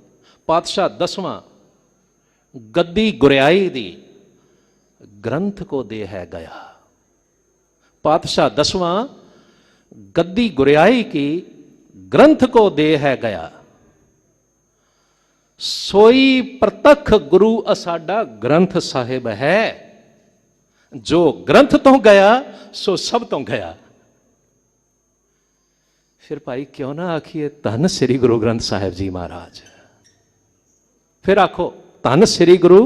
ਪਾਤਸ਼ਾਹ 10ਵਾਂ ਗੱਦੀ ਗੁਰਿਆਈ ਦੀ ਗ੍ਰੰਥ ਕੋ ਦੇ ਹੈ ਗਿਆ, पातशाह 10वां गद्दी गुरियाई की ग्रंथ को दे है गया, सोई प्रतख गुरु असाडा ग्रंथ साहिब है, जो ग्रंथ तो गया सो सब तो गया। फिर भाई क्यों ना आखिए धन श्री गुरु ग्रंथ साहिब जी महाराज, फिर आखो धन श्री गुरु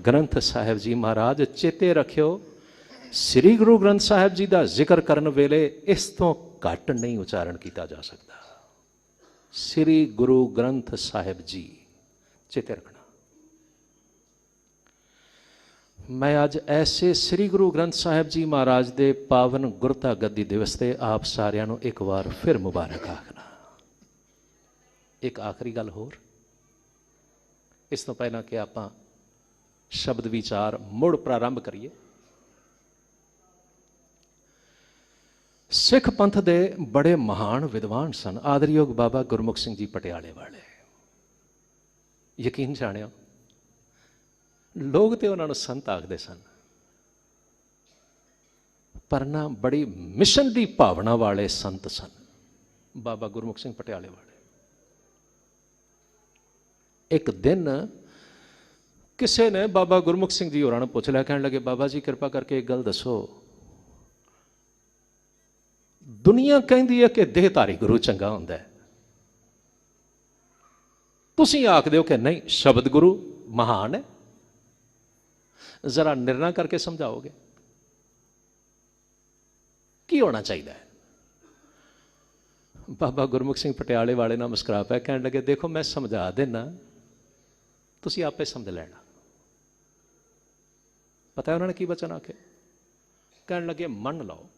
ग्रंथ साहिब जी महाराज। चेते रखियो श्री गुरु ग्रंथ साहिब जी का जिक्र करने वेले इस तो घट नहीं उच्चारण किया जा सकता। श्री गुरु ग्रंथ साहिब जी चेते रखना। मैं अज ऐसे श्री गुरु ग्रंथ साहिब जी महाराज के पावन गुरता गद्दी दिवस से आप सारिਆਂ ਨੂੰ एक बार फिर मुबारक आखना। एक आखिरी गल होर, इस तो पहला कि आप शब्द विचार मुड़ प्रारंभ करिए। सिख पंथ दे बड़े महान विद्वान सन आदरयोग बाबा गुरमुख सिंह जी पटियाले वाले। यकीन जानियो लोग तो उन्होंने संत आखते सन, पर ना बड़ी मिशन की भावना वाले संत सन बाबा गुरमुख सिंह पटियाले वाले। एक दिन किसी ने बाबा गुरमुख सिंह जी होरां नूं पुछ लिया, कहने लगे बाबा जी कृपा करके एक गल दसो, ਦੁਨੀਆ ਕਹਿੰਦੀ ਹੈ ਕਿ ਦੇਹਧਾਰੀ ਗੁਰੂ ਚੰਗਾ ਹੁੰਦਾ ਹੈ, ਤੁਸੀਂ ਆਖਦੇ ਹੋ ਕਿ ਨਹੀਂ ਸ਼ਬਦ ਗੁਰੂ ਮਹਾਨ ਹੈ। ਜ਼ਰਾ ਨਿਰਣਾ ਕਰਕੇ ਸਮਝਾਓਗੇ ਕੀ ਹੋਣਾ ਚਾਹੀਦਾ ਹੈ? ਬਾਬਾ ਗੁਰਮੁਖ ਸਿੰਘ ਪਟਿਆਲੇ ਵਾਲੇ ਨਾਲ ਮੁਸਕਰਾ ਪਿਆ, ਕਹਿਣ ਲੱਗੇ ਦੇਖੋ ਮੈਂ ਸਮਝਾ ਦੇਣਾ, ਤੁਸੀਂ ਆਪੇ ਸਮਝ ਲੈਣਾ। ਪਤਾ ਹੈ ਉਹਨਾਂ ਨੇ ਕੀ ਬਚਨ ਆਖੇ? ਕਹਿਣ ਲੱਗੇ ਮੰਨ ਲਓ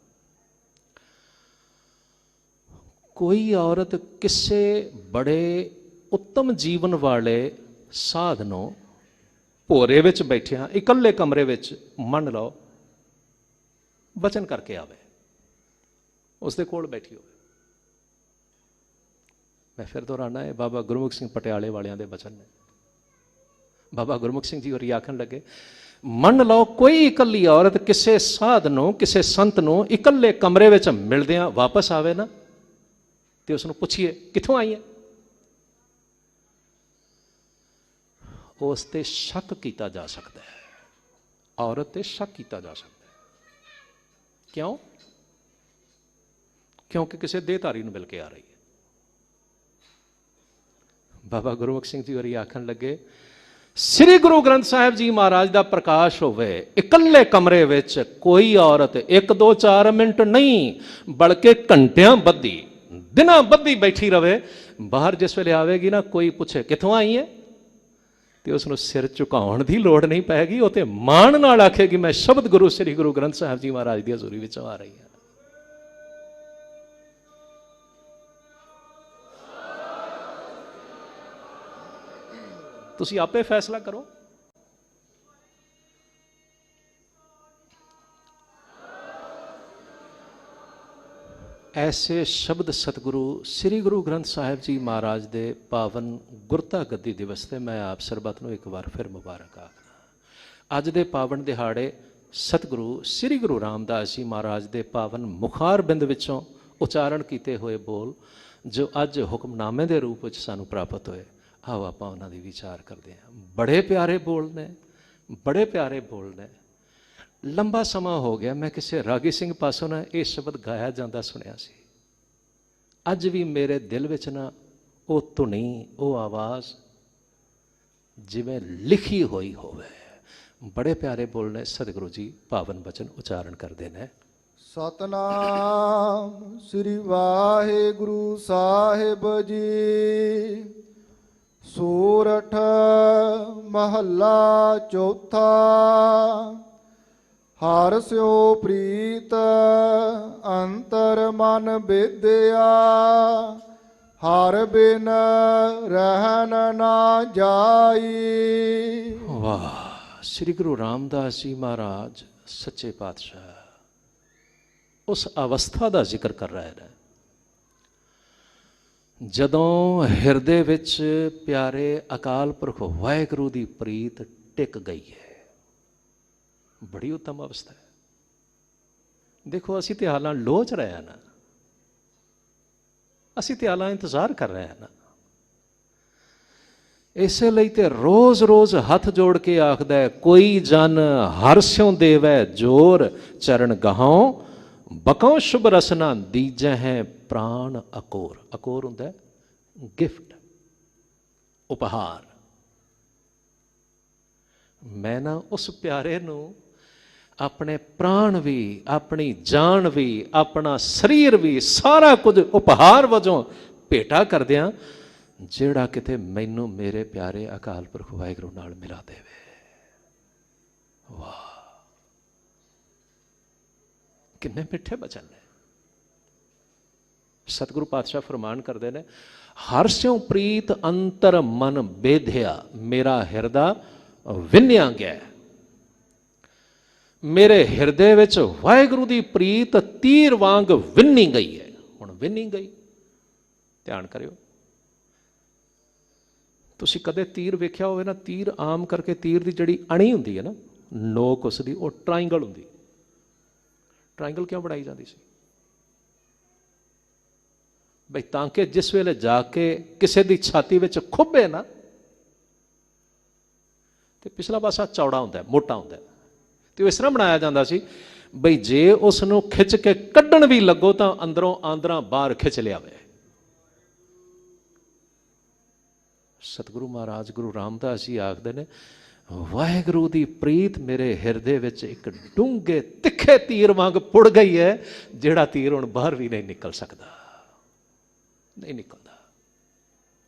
ਕੋਈ ਔਰਤ ਕਿਸੇ ਬੜੇ ਉੱਤਮ ਜੀਵਨ ਵਾਲੇ ਸਾਧ ਨੂੰ ਭੋਰੇ ਵਿੱਚ ਬੈਠਿਆਂ ਇਕੱਲੇ ਕਮਰੇ ਵਿੱਚ ਮੰਨ ਲਓ ਵਚਨ ਕਰਕੇ ਆਵੇ, ਉਸਦੇ ਕੋਲ ਬੈਠੀ ਹੋਵੇ। ਮੈਂ ਫਿਰ ਦੁਹਰਾਨਾ, ਇਹ ਬਾਬਾ ਗੁਰਮੁਖ ਸਿੰਘ ਪਟਿਆਲੇ ਵਾਲਿਆਂ ਦੇ ਬਚਨ ਨੇ। ਬਾਬਾ ਗੁਰਮੁਖ ਸਿੰਘ ਜੀ ਹੋਰੀ ਆਖਣ ਲੱਗੇ ਮੰਨ ਲਓ ਕੋਈ ਇਕੱਲੀ ਔਰਤ ਕਿਸੇ ਸਾਧ ਨੂੰ, ਕਿਸੇ ਸੰਤ ਨੂੰ ਇਕੱਲੇ ਕਮਰੇ ਵਿੱਚ ਮਿਲਦਿਆਂ ਵਾਪਸ ਆਵੇ ਨਾ, ਤੇ ਉਸ ਨੂੰ ਪੁੱਛੀਏ ਕਿੱਥੋਂ ਆਈ ਹੈ, ਉਸ ਤੇ ਸ਼ੱਕ ਕੀਤਾ ਜਾ ਸਕਦਾ ਹੈ। ਔਰਤ ਤੇ ਸ਼ੱਕ ਕੀਤਾ ਜਾ ਸਕਦਾ ਹੈ। ਕਿਉਂ? ਕਿਉਂਕਿ ਕਿਸੇ ਦੇਹਧਾਰੀ ਨੂੰ ਮਿਲ ਕੇ ਆ ਰਹੀ ਹੈ। ਬਾਬਾ ਗੁਰਮੁਖ ਸਿੰਘ ਜੀ ਹੋਰੀ ਆਖਣ ਲੱਗੇ ਸ੍ਰੀ ਗੁਰੂ ਗ੍ਰੰਥ ਸਾਹਿਬ ਜੀ ਮਹਾਰਾਜ ਦਾ ਪ੍ਰਕਾਸ਼ ਹੋਵੇ, ਇਕੱਲੇ ਕਮਰੇ ਵਿੱਚ ਕੋਈ ਔਰਤ 1 2 4 ਮਿੰਟ ਨਹੀਂ ਬਲਕਿ ਘੰਟਿਆਂ ਬੱਧੀ, ਦਿਨਾਂ ਬੱਧੀ ਬੈਠੀ ਰਵੇ, ਬਾਹਰ ਜਿਸ ਵੇਲੇ ਆਵੇਗੀ ਨਾ ਕੋਈ ਪੁੱਛੇ ਕਿੱਥੋਂ ਆਈ ਹੈ, ਤੇ ਉਸ ਨੂੰ ਸਿਰ ਝੁਕਾਉਣ ਦੀ ਲੋੜ ਨਹੀਂ ਪੈਗੀ, ਉਹ ਤੇ ਮਾਣ ਨਾਲ ਆਖੇਗੀ ਮੈਂ ਸ਼ਬਦ ਗੁਰੂ ਸ੍ਰੀ ਗੁਰੂ ਗ੍ਰੰਥ ਸਾਹਿਬ ਜੀ ਮਹਾਰਾਜ ਦੀ ਹਜ਼ੂਰੀ ਵਿੱਚੋਂ ਆ ਰਹੀ ਹਾਂ। ਤੁਸੀਂ ਆਪੇ ਫੈਸਲਾ ਕਰੋ। ਐਸੇ ਸ਼ਬਦ ਸਤਿਗੁਰੂ ਸ੍ਰੀ ਗੁਰੂ ਗ੍ਰੰਥ ਸਾਹਿਬ ਜੀ ਮਹਾਰਾਜ ਦੇ ਪਾਵਨ ਗੁਰਤਾ ਗੱਦੀ ਦਿਵਸ ਤੇ ਮੈਂ ਆਪ ਸਰਬੱਤ ਨੂੰ ਇੱਕ ਵਾਰ ਫਿਰ ਮੁਬਾਰਕ ਆਖਦਾ। ਅੱਜ ਦੇ ਪਾਵਨ ਦਿਹਾੜੇ ਸਤਿਗੁਰੂ ਸ੍ਰੀ ਗੁਰੂ ਰਾਮਦਾਸ ਜੀ ਮਹਾਰਾਜ ਦੇ ਪਾਵਨ ਮੁਖਾਰਬਿੰਦ ਵਿੱਚੋਂ ਉਚਾਰਨ ਕੀਤੇ ਹੋਏ ਬੋਲ ਜੋ ਅੱਜ ਹੁਕਮਨਾਮੇ ਦੇ ਰੂਪ ਵਿੱਚ ਸਾਨੂੰ ਪ੍ਰਾਪਤ ਹੋਏ, ਆਓ ਆਪਾਂ ਉਹਨਾਂ ਦੀ ਵਿਚਾਰ ਕਰਦੇ ਹਾਂ। ਬੜੇ ਪਿਆਰੇ ਬੋਲ ਨੇ, ਬੜੇ ਪਿਆਰੇ ਬੋਲ ਨੇ। ਲੰਬਾ ਸਮਾਂ ਹੋ ਗਿਆ ਮੈਂ ਕਿਸੇ ਰਾਗੀ ਸਿੰਘ ਪਾਸੋਂ ਨਾ ਇਹ ਸ਼ਬਦ ਗਾਇਆ ਜਾਂਦਾ ਸੁਣਿਆ ਸੀ। ਅੱਜ ਵੀ ਮੇਰੇ ਦਿਲ ਵਿੱਚ ਨਾ ਉਹ ਧੁਨੀ, ਉਹ ਆਵਾਜ਼ ਜਿਵੇਂ ਲਿਖੀ ਹੋਈ ਹੋਵੇ। ਬੜੇ ਪਿਆਰੇ ਬੋਲ ਨੇ, ਸਤਿਗੁਰੂ ਜੀ ਪਾਵਨ ਬਚਨ ਉਚਾਰਨ ਕਰਦੇ ਨੇ। ਸਤਨਾਮ ਸ੍ਰੀ ਵਾਹਿਗੁਰੂ ਸਾਹਿਬ ਜੀ। ਸੂਰਠ ਮਹੱਲਾ ਚੌਥਾ। ਹਰਿ ਸਿਉ ਪ੍ਰੀਤ ਅੰਤਰ ਮਨ ਬੇਦਿਆ। ਹਰਿ ਬਿਨ ਰਹਿਨ ਨਾ ਜਾਈ। ਵਾਹ! ਸ੍ਰੀ ਗੁਰੂ ਰਾਮਦਾਸ ਜੀ ਮਹਾਰਾਜ ਸੱਚੇ ਪਾਤਸ਼ਾਹ ਉਸ ਅਵਸਥਾ ਦਾ ਜ਼ਿਕਰ ਕਰ ਰਹੇ ਨੇ ਜਦੋਂ ਹਿਰਦੇ ਵਿੱਚ ਪਿਆਰੇ ਅਕਾਲ ਪੁਰਖ ਵਾਹਿਗੁਰੂ ਦੀ ਪ੍ਰੀਤ ਟਿਕ ਗਈ ਹੈ। ਬੜੀ ਉੱਤਮ ਅਵਸਥਾ ਹੈ। ਦੇਖੋ ਅਸੀਂ ਤੇ ਹਾਲਾਂ ਲੋਚ ਰਹੇ ਹਾਂ ਨਾ, ਅਸੀਂ ਤੇ ਹਾਲਾਂ ਇੰਤਜ਼ਾਰ ਕਰ ਰਹੇ ਹਾਂ ਨਾ। ਇਸੇ ਲਈ ਤੇ ਰੋਜ਼ ਰੋਜ਼ ਹੱਥ ਜੋੜ ਕੇ ਆਖਦਾ ਹੈ ਕੋਈ ਜਨ ਹਰਿ ਸਿਉ ਦੇਵੈ ਜੋਰ ਚਰਨ ਗਹਾਉ। ਬਕਉ ਸ਼ੁਭ ਰਸਨਾ ਦੀਜੈ ਹੈ ਪ੍ਰਾਣ ਅਕੋਰ। ਅਕੋਰ ਹੁੰਦਾ ਗਿਫਟ, ਉਪਹਾਰ। ਮੈਂ ਨਾ ਉਸ ਪਿਆਰੇ ਨੂੰ ਆਪਣੇ ਪ੍ਰਾਣ ਵੀ, ਆਪਣੀ ਜਾਨ ਵੀ, ਆਪਣਾ ਸਰੀਰ ਵੀ, ਸਾਰਾ ਕੁਝ ਉਪਹਾਰ ਵਜੋਂ ਭੇਟਾ ਕਰਦਿਆਂ ਜਿਹੜਾ ਕਿਤੇ ਮੈਨੂੰ ਮੇਰੇ ਪਿਆਰੇ ਅਕਾਲ ਪੁਰਖ ਵਾਹਿਗੁਰੂ ਨਾਲ ਮਿਲਾ ਦੇਵੇ। ਵਾਹ! ਕਿੰਨੇ ਮਿੱਠੇ ਬਚਨ ਨੇ। ਸਤਿਗੁਰੂ ਪਾਤਸ਼ਾਹ ਫਰਮਾਨ ਕਰਦੇ ਨੇ ਹਰਿ ਸਿਉ ਪ੍ਰੀਤ ਅੰਤਰ ਮਨ ਬੇਧਿਆ। ਮੇਰਾ ਹਿਰਦਾ ਵਿੰਨਿਆ ਗਿਆ। ਮੇਰੇ ਹਿਰਦੇ ਵਿੱਚ ਵਾਹਿਗੁਰੂ ਦੀ ਪ੍ਰੀਤ ਤੀਰ ਵਾਂਗ ਵਿੰਨੀ ਗਈ ਹੈ। ਹੁਣ ਵਿੰਨੀ ਗਈ, ਧਿਆਨ ਕਰਿਓ। ਤੁਸੀਂ ਕਦੇ ਤੀਰ ਵੇਖਿਆ ਹੋਵੇ ਨਾ, ਤੀਰ ਆਮ ਕਰਕੇ ਤੀਰ ਦੀ ਜਿਹੜੀ ਅਣੀ ਹੁੰਦੀ ਹੈ ਨਾ, ਨੋਕ ਉਸ ਦੀ, ਉਹ ਟਰਾਇੰਗਲ ਹੁੰਦੀ। ਟਰਾਇੰਗਲ ਕਿਉਂ ਬਣਾਈ ਜਾਂਦੀ ਸੀ? ਬਈ ਤਾਂ ਕਿ ਜਿਸ ਵੇਲੇ ਜਾ ਕੇ ਕਿਸੇ ਦੀ ਛਾਤੀ ਵਿੱਚ ਖੁੱਭੇ ਨਾ, ਤੇ ਪਿਛਲਾ ਪਾਸਾ ਚੌੜਾ ਹੁੰਦਾ, ਮੋਟਾ ਹੁੰਦਾ, ਤੇ ਉਹ ਇਸ ਤਰ੍ਹਾਂ ਬਣਾਇਆ ਜਾਂਦਾ ਸੀ ਬਈ ਜੇ ਉਸ ਨੂੰ ਖਿੱਚ ਕੇ ਕੱਢਣ ਵੀ ਲੱਗੋ ਤਾਂ ਅੰਦਰੋਂ ਆਂਦਰਾਂ ਬਾਹਰ ਖਿੱਚ ਲਿਆਵੇ। ਸਤਿਗੁਰੂ ਮਹਾਰਾਜ ਗੁਰੂ ਰਾਮਦਾਸ ਜੀ ਆਖਦੇ ਨੇ, ਵਾਹਿਗੁਰੂ ਦੀ ਪ੍ਰੀਤ ਮੇਰੇ ਹਿਰਦੇ ਵਿੱਚ ਇੱਕ ਡੂੰਘੇ ਤਿੱਖੇ ਤੀਰ ਵਾਂਗ ਪੁੜ ਗਈ ਹੈ, ਜਿਹੜਾ ਤੀਰ ਹੁਣ ਬਾਹਰ ਵੀ ਨਹੀਂ ਨਿਕਲ ਸਕਦਾ, ਨਹੀਂ ਨਿਕਲਦਾ।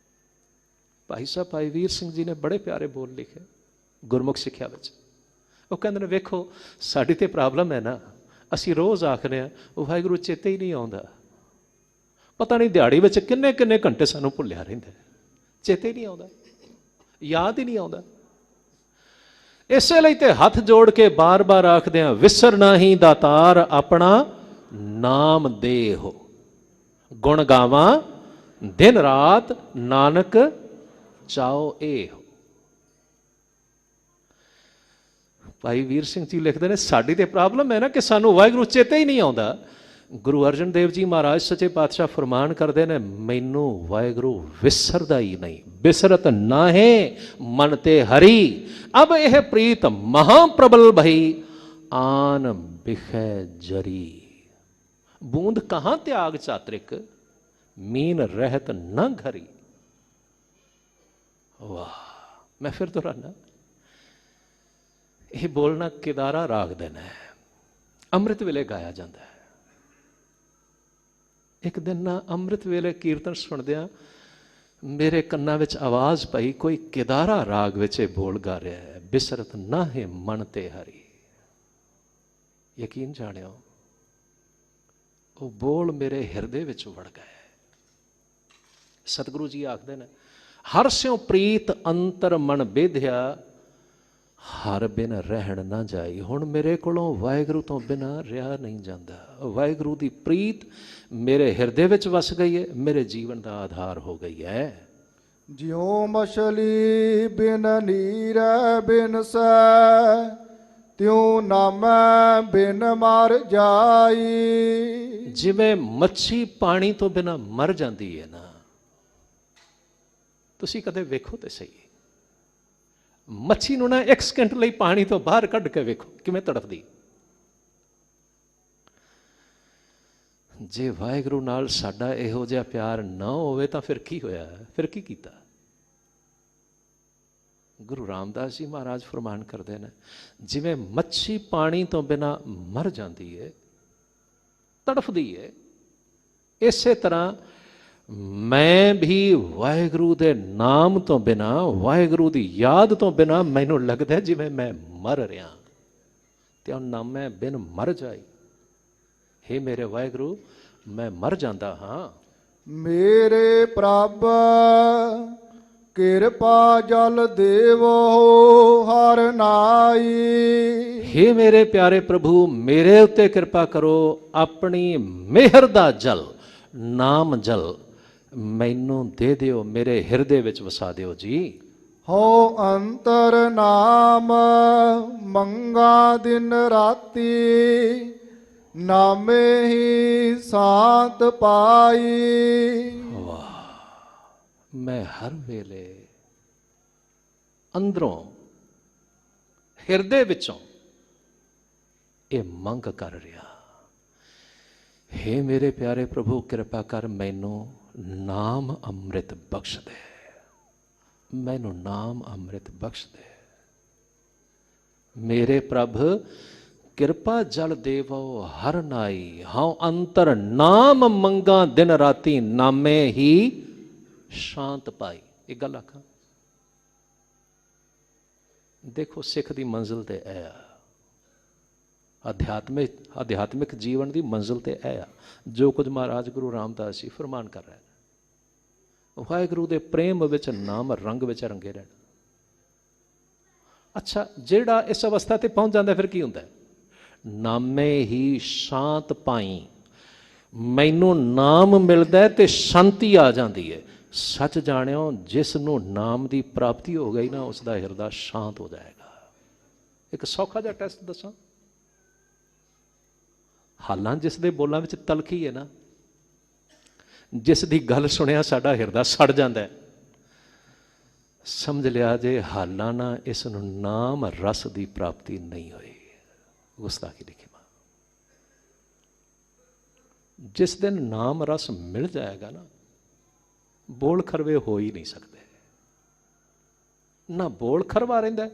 ਭਾਈ ਸਾਹਿਬ ਭਾਈ ਵੀਰ ਸਿੰਘ ਜੀ ਨੇ ਬੜੇ ਪਿਆਰੇ ਬੋਲ ਲਿਖੇ ਗੁਰਮੁਖ ਸਿੱਖਿਆ ਵਿੱਚ। ਉਹ ਕਹਿੰਦੇ ਨੇ, ਵੇਖੋ ਸਾਡੀ ਤੇ ਪ੍ਰੋਬਲਮ ਹੈ ਨਾ, ਅਸੀਂ ਰੋਜ਼ ਆਖਦੇ ਹਾਂ ਵਾਹਿਗੁਰੂ ਚੇਤੇ ਹੀ ਨਹੀਂ ਆਉਂਦਾ। ਪਤਾ ਨਹੀਂ ਦਿਹਾੜੀ ਵਿੱਚ ਕਿੰਨੇ ਕਿੰਨੇ ਘੰਟੇ ਸਾਨੂੰ ਭੁੱਲਿਆ ਰਹਿੰਦਾ, ਚੇਤੇ ਹੀ ਨਹੀਂ ਆਉਂਦਾ, ਯਾਦ ਹੀ ਨਹੀਂ ਆਉਂਦਾ। ਇਸੇ ਲਈ ਤੇ ਹੱਥ ਜੋੜ ਕੇ ਬਾਰ-ਬਾਰ ਆਖਦੇ ਹਾਂ, ਵਿਸਰ ਨਾਹੀਂ ਦਾਤਾਰ ਆਪਣਾ ਨਾਮ ਦੇਹੁ, ਗੁਣ ਗਾਵਾਂ ਦਿਨ ਰਾਤ ਨਾਨਕ ਚਾਓ ਇਹੋ। ਭਾਈ ਵੀਰ ਸਿੰਘ ਜੀ ਲਿਖਦੇ ਨੇ, ਸਾਡੀ ਤੇ ਪ੍ਰੋਬਲਮ ਹੈ ਨਾ ਕਿ ਸਾਨੂੰ ਵਾਹਿਗੁਰੂ ਚੇਤੇ ਹੀ ਨਹੀਂ ਆਉਂਦਾ। ਗੁਰੂ ਅਰਜਨ ਦੇਵ ਜੀ ਮਹਾਰਾਜ ਸੱਚੇ ਪਾਤਸ਼ਾਹ ਫਰਮਾਨ ਕਰਦੇ ਨੇ, ਮੈਨੂੰ ਵਾਹਿਗੁਰੂ ਵਿਸਰਦਾ ਹੀ ਨਹੀਂ, ਬਿਸਰਤ ਨਾਹੇ ਮਨ ਤੇ ਹਰੀ, ਅਬ ਇਹ ਪ੍ਰੀਤ ਮਹਾ ਪ੍ਰਬਲ ਭਈ, ਆਨ ਬਿਖੈ ਜਰੀ। ਬੂੰਦ ਕਹਾਂ ਤਿਆਗ ਚਾਤਰਿਕ, मीन रहत न घरी। वाह, मैं फिर दोहराना, यह बोलना केदारा राग देना है, ਅੰਮ੍ਰਿਤ ਵੇਲੇ ਗਾਇਆ ਜਾਂਦਾ ਹੈ। ਇੱਕ ਦਿਨ ਨਾ ਅੰਮ੍ਰਿਤ ਵੇਲੇ ਕੀਰਤਨ ਸੁਣਦਿਆਂ ਮੇਰੇ ਕੰਨਾਂ ਵਿੱਚ ਆਵਾਜ਼ ਪਈ, ਕੋਈ ਕਿਦਾਰਾ ਰਾਗ ਵਿੱਚ ਇਹ ਬੋਲ ਗਾ ਰਿਹਾ ਹੈ, ਬਿਸਰਤ ਨਾਹੇ ਮਨ ਤੇ ਹਰੀ। ਯਕੀਨ ਜਾਣਿਓ, ਉਹ ਬੋਲ ਮੇਰੇ ਹਿਰਦੇ ਵਿੱਚ ਵੜ ਗਏ। ਸਤਿਗੁਰੂ ਜੀ ਆਖਦੇ ਨੇ, ਹਰ ਸਿਉ ਪ੍ਰੀਤ ਅੰਤਰ ਮਨ ਬੇਧਿਆ, ਹਰ ਬਿਨ ਰਹਿਣ ਨਾ ਜਾਈ। ਹੁਣ ਮੇਰੇ ਕੋਲੋਂ ਵਾਹਿਗੁਰੂ ਤੋਂ ਬਿਨਾਂ ਰਿਹਾ ਨਹੀਂ ਜਾਂਦਾ। ਵਾਹਿਗੁਰੂ ਦੀ ਪ੍ਰੀਤ ਮੇਰੇ ਹਿਰਦੇ ਵਿੱਚ ਵਸ ਗਈ ਹੈ, ਮੇਰੇ ਜੀਵਨ ਦਾ ਆਧਾਰ ਹੋ ਗਈ ਹੈ। ਜਿਉ ਮਛਲੀ ਬਿਨ ਨੀਰੈ ਬਿਨ ਸੈ, ਤਿਉ ਨਾਮੈ ਬਿਨ ਮਰ ਜਾਈ। ਜਿਵੇਂ ਮੱਛੀ ਪਾਣੀ ਤੋਂ ਬਿਨਾਂ ਮਰ ਜਾਂਦੀ ਹੈ ਨਾ, ਤੁਸੀਂ ਕਦੇ ਵੇਖੋ ਤੇ ਸਹੀ, ਮੱਛੀ ਨੂੰ ਨਾ 1 ਸਕਿੰਟ ਲਈ ਪਾਣੀ ਤੋਂ ਬਾਹਰ ਕੱਢ ਕੇ ਵੇਖੋ ਕਿਵੇਂ ਤੜਫਦੀ। ਜੇ ਵਾਹਿਗੁਰੂ ਨਾਲ ਸਾਡਾ ਇਹੋ ਜਿਹਾ ਪਿਆਰ ਨਾ ਹੋਵੇ ਤਾਂ ਫਿਰ ਕੀ ਹੋਇਆ, ਫਿਰ ਕੀ ਕੀਤਾ। ਗੁਰੂ ਰਾਮਦਾਸ ਜੀ ਮਹਾਰਾਜ ਫਰਮਾਨ ਕਰਦੇ ਨੇ, ਜਿਵੇਂ ਮੱਛੀ ਪਾਣੀ ਤੋਂ ਬਿਨਾਂ ਮਰ ਜਾਂਦੀ ਹੈ, ਤੜਫਦੀ ਹੈ, ਇਸੇ ਤਰ੍ਹਾਂ ਮੈਂ ਵੀ ਵਾਹਿਗੁਰੂ ਦੇ ਨਾਮ ਤੋਂ ਬਿਨਾਂ, ਵਾਹਿਗੁਰੂ ਦੀ ਯਾਦ ਤੋਂ ਬਿਨਾਂ ਮੈਨੂੰ ਲੱਗਦਾ ਜਿਵੇਂ ਮੈਂ ਮਰ ਰਿਹਾ। ਤੇ ਉਹ ਨਾਮੈ ਬਿਨ ਮਰ ਜਾਈ, ਹੇ ਮੇਰੇ ਵਾਹਿਗੁਰੂ ਮੈਂ ਮਰ ਜਾਂਦਾ ਹਾਂ। ਮੇਰੇ ਪ੍ਰਭ ਕਿਰਪਾ ਜਲ ਦੇਵੋ ਹਰ ਨਾਈ। ਹੇ ਮੇਰੇ ਪਿਆਰੇ ਪ੍ਰਭੂ, ਮੇਰੇ ਉੱਤੇ ਕਿਰਪਾ ਕਰੋ, ਆਪਣੀ ਮਿਹਰ ਦਾ ਜਲ, ਨਾਮ ਜਲ ਮੈਨੂੰ ਦੇ ਦਿਓ, ਮੇਰੇ ਹਿਰਦੇ ਵਿੱਚ ਵਸਾ ਦਿਓ ਜੀ। ਹੋ ਅੰਤਰ ਨਾਮ ਮੰਗਾ ਦਿਨ ਰਾਤੀ, ਨਾਮੇ ਹੀ ਸ਼ਾਂਤ ਪਾਈ। ਵਾਹ, ਮੈਂ ਹਰ ਵੇਲੇ ਅੰਦਰੋਂ ਹਿਰਦੇ ਵਿੱਚੋਂ ਇਹ ਮੰਗ ਕਰ ਰਿਹਾ, ਹੇ ਮੇਰੇ ਪਿਆਰੇ ਪ੍ਰਭੂ ਕਿਰਪਾ ਕਰ, ਮੈਨੂੰ ਨਾਮ ਅੰਮ੍ਰਿਤ ਬਖਸ਼ ਦੇ, ਮੈਨੂੰ ਨਾਮ ਅੰਮ੍ਰਿਤ ਬਖਸ਼ ਦੇ। ਮੇਰੇ ਪ੍ਰਭ ਕਿਰਪਾ ਜਲ ਦੇਵੋ ਹਰ ਨਾਈ, ਹਉ ਅੰਤਰ ਨਾਮ ਮੰਗਾ ਦਿਨ ਰਾਤੀ, ਨਾਮੇ ਹੀ ਸ਼ਾਂਤ ਪਾਈ। ਇੱਕ ਗੱਲ ਆਖਾਂ, ਦੇਖੋ ਸਿੱਖ ਦੀ ਮੰਜ਼ਿਲ ਤੇ ਇਹ ਆ, ਅਧਿਆਤਮਿਕ ਜੀਵਨ ਦੀ ਮੰਜ਼ਿਲ ਤੇ ਇਹ ਆ ਜੋ ਕੁਝ ਮਹਾਰਾਜ ਗੁਰੂ ਰਾਮਦਾਸ ਜੀ ਫਰਮਾਨ ਕਰ ਰਹੇ ਨੇ। ਵਾਹਿਗੁਰੂ ਦੇ ਪ੍ਰੇਮ ਵਿੱਚ, ਨਾਮ ਰੰਗ ਵਿੱਚ ਰੰਗੇ ਰਹਿਣਾ। ਅੱਛਾ, ਜਿਹੜਾ ਇਸ ਅਵਸਥਾ ਤੇ ਪਹੁੰਚ ਜਾਂਦਾ ਫਿਰ ਕੀ ਹੁੰਦਾ? ਨਾਮੇ ਹੀ ਸ਼ਾਂਤ ਪਾਈ, ਮੈਨੂੰ ਨਾਮ ਮਿਲਦਾ ਤੇ ਸ਼ਾਂਤੀ ਆ ਜਾਂਦੀ ਹੈ। ਸੱਚ ਜਾਣਿਓ, ਜਿਸ ਨੂੰ ਨਾਮ ਦੀ ਪ੍ਰਾਪਤੀ ਹੋ ਗਈ ਨਾ, ਉਸ ਦਾ ਹਿਰਦਾ ਸ਼ਾਂਤ ਹੋ ਜਾਏਗਾ। ਇੱਕ ਸੌਖਾ ਜਿਹਾ ਟੈਸਟ ਦੱਸਾਂ, ਹਾਲਾਂ ਜਿਸ ਦੇ ਬੋਲਾਂ ਵਿੱਚ ਤਲਖੀ ਹੈ ਨਾ, ਜਿਸ ਦੀ ਗੱਲ ਸੁਣਿਆ ਸਾਡਾ ਹਿਰਦਾ ਸੜ ਜਾਂਦਾ ਹੈ, ਸਮਝ ਲਿਆ ਜੇ ਹਾਲਾਂ ਨਾ ਇਸ ਨੂੰ ਨਾਮ ਰਸ ਦੀ ਪ੍ਰਾਪਤੀ ਨਹੀਂ ਹੋਈ। ਗੁਸਤਾਖੀ ਲਿਖੀ ਮਾਂ। जिस दिन नाम रस मिल जाएगा ना, बोल खरवे हो ही नहीं सकते। ना बोल खरवा रहिंदा है,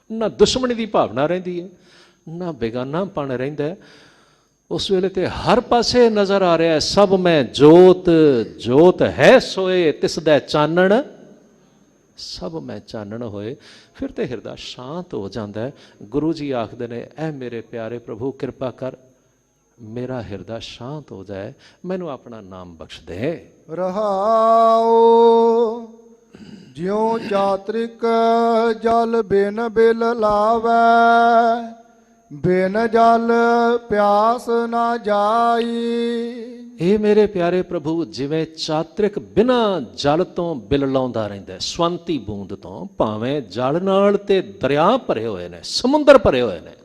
ना दुश्मनी की भावना रहिंदी है, ना बेगानापन रहिंदा है। उस वेले ते हर पासे नज़र आ रहा है, सब में जोत जोत है सोए तिसदै चानण सब में चानण होए। फिर तो हिरदा शांत हो जाता है। गुरु जी आखदे ने, ऐ मेरे प्यारे प्रभु कृपा कर, मेरा हिरदा शांत हो जाए, मैनू अपना नाम बख्श दे। रहाओ ज्यों चात्रिक जल बिन बिल लावै, बिन जल प्यास ना जाई। ਇਹ ਮੇਰੇ ਪਿਆਰੇ ਪ੍ਰਭੂ, ਜਿਵੇਂ ਚਾਤਰਿਕ ਬਿਨਾ ਜਲ ਤੋਂ ਬਿਲ ਲਾਉਂਦਾ ਰਹਿੰਦਾ, ਸਵੰਤੀ ਬੂੰਦ ਤੋਂ, ਭਾਵੇਂ ਜਲ ਨਾਲ ਤੇ ਦਰਿਆ ਭਰੇ ਹੋਏ ਨੇ, ਸਮੁੰਦਰ ਭਰੇ ਹੋਏ ਨੇ,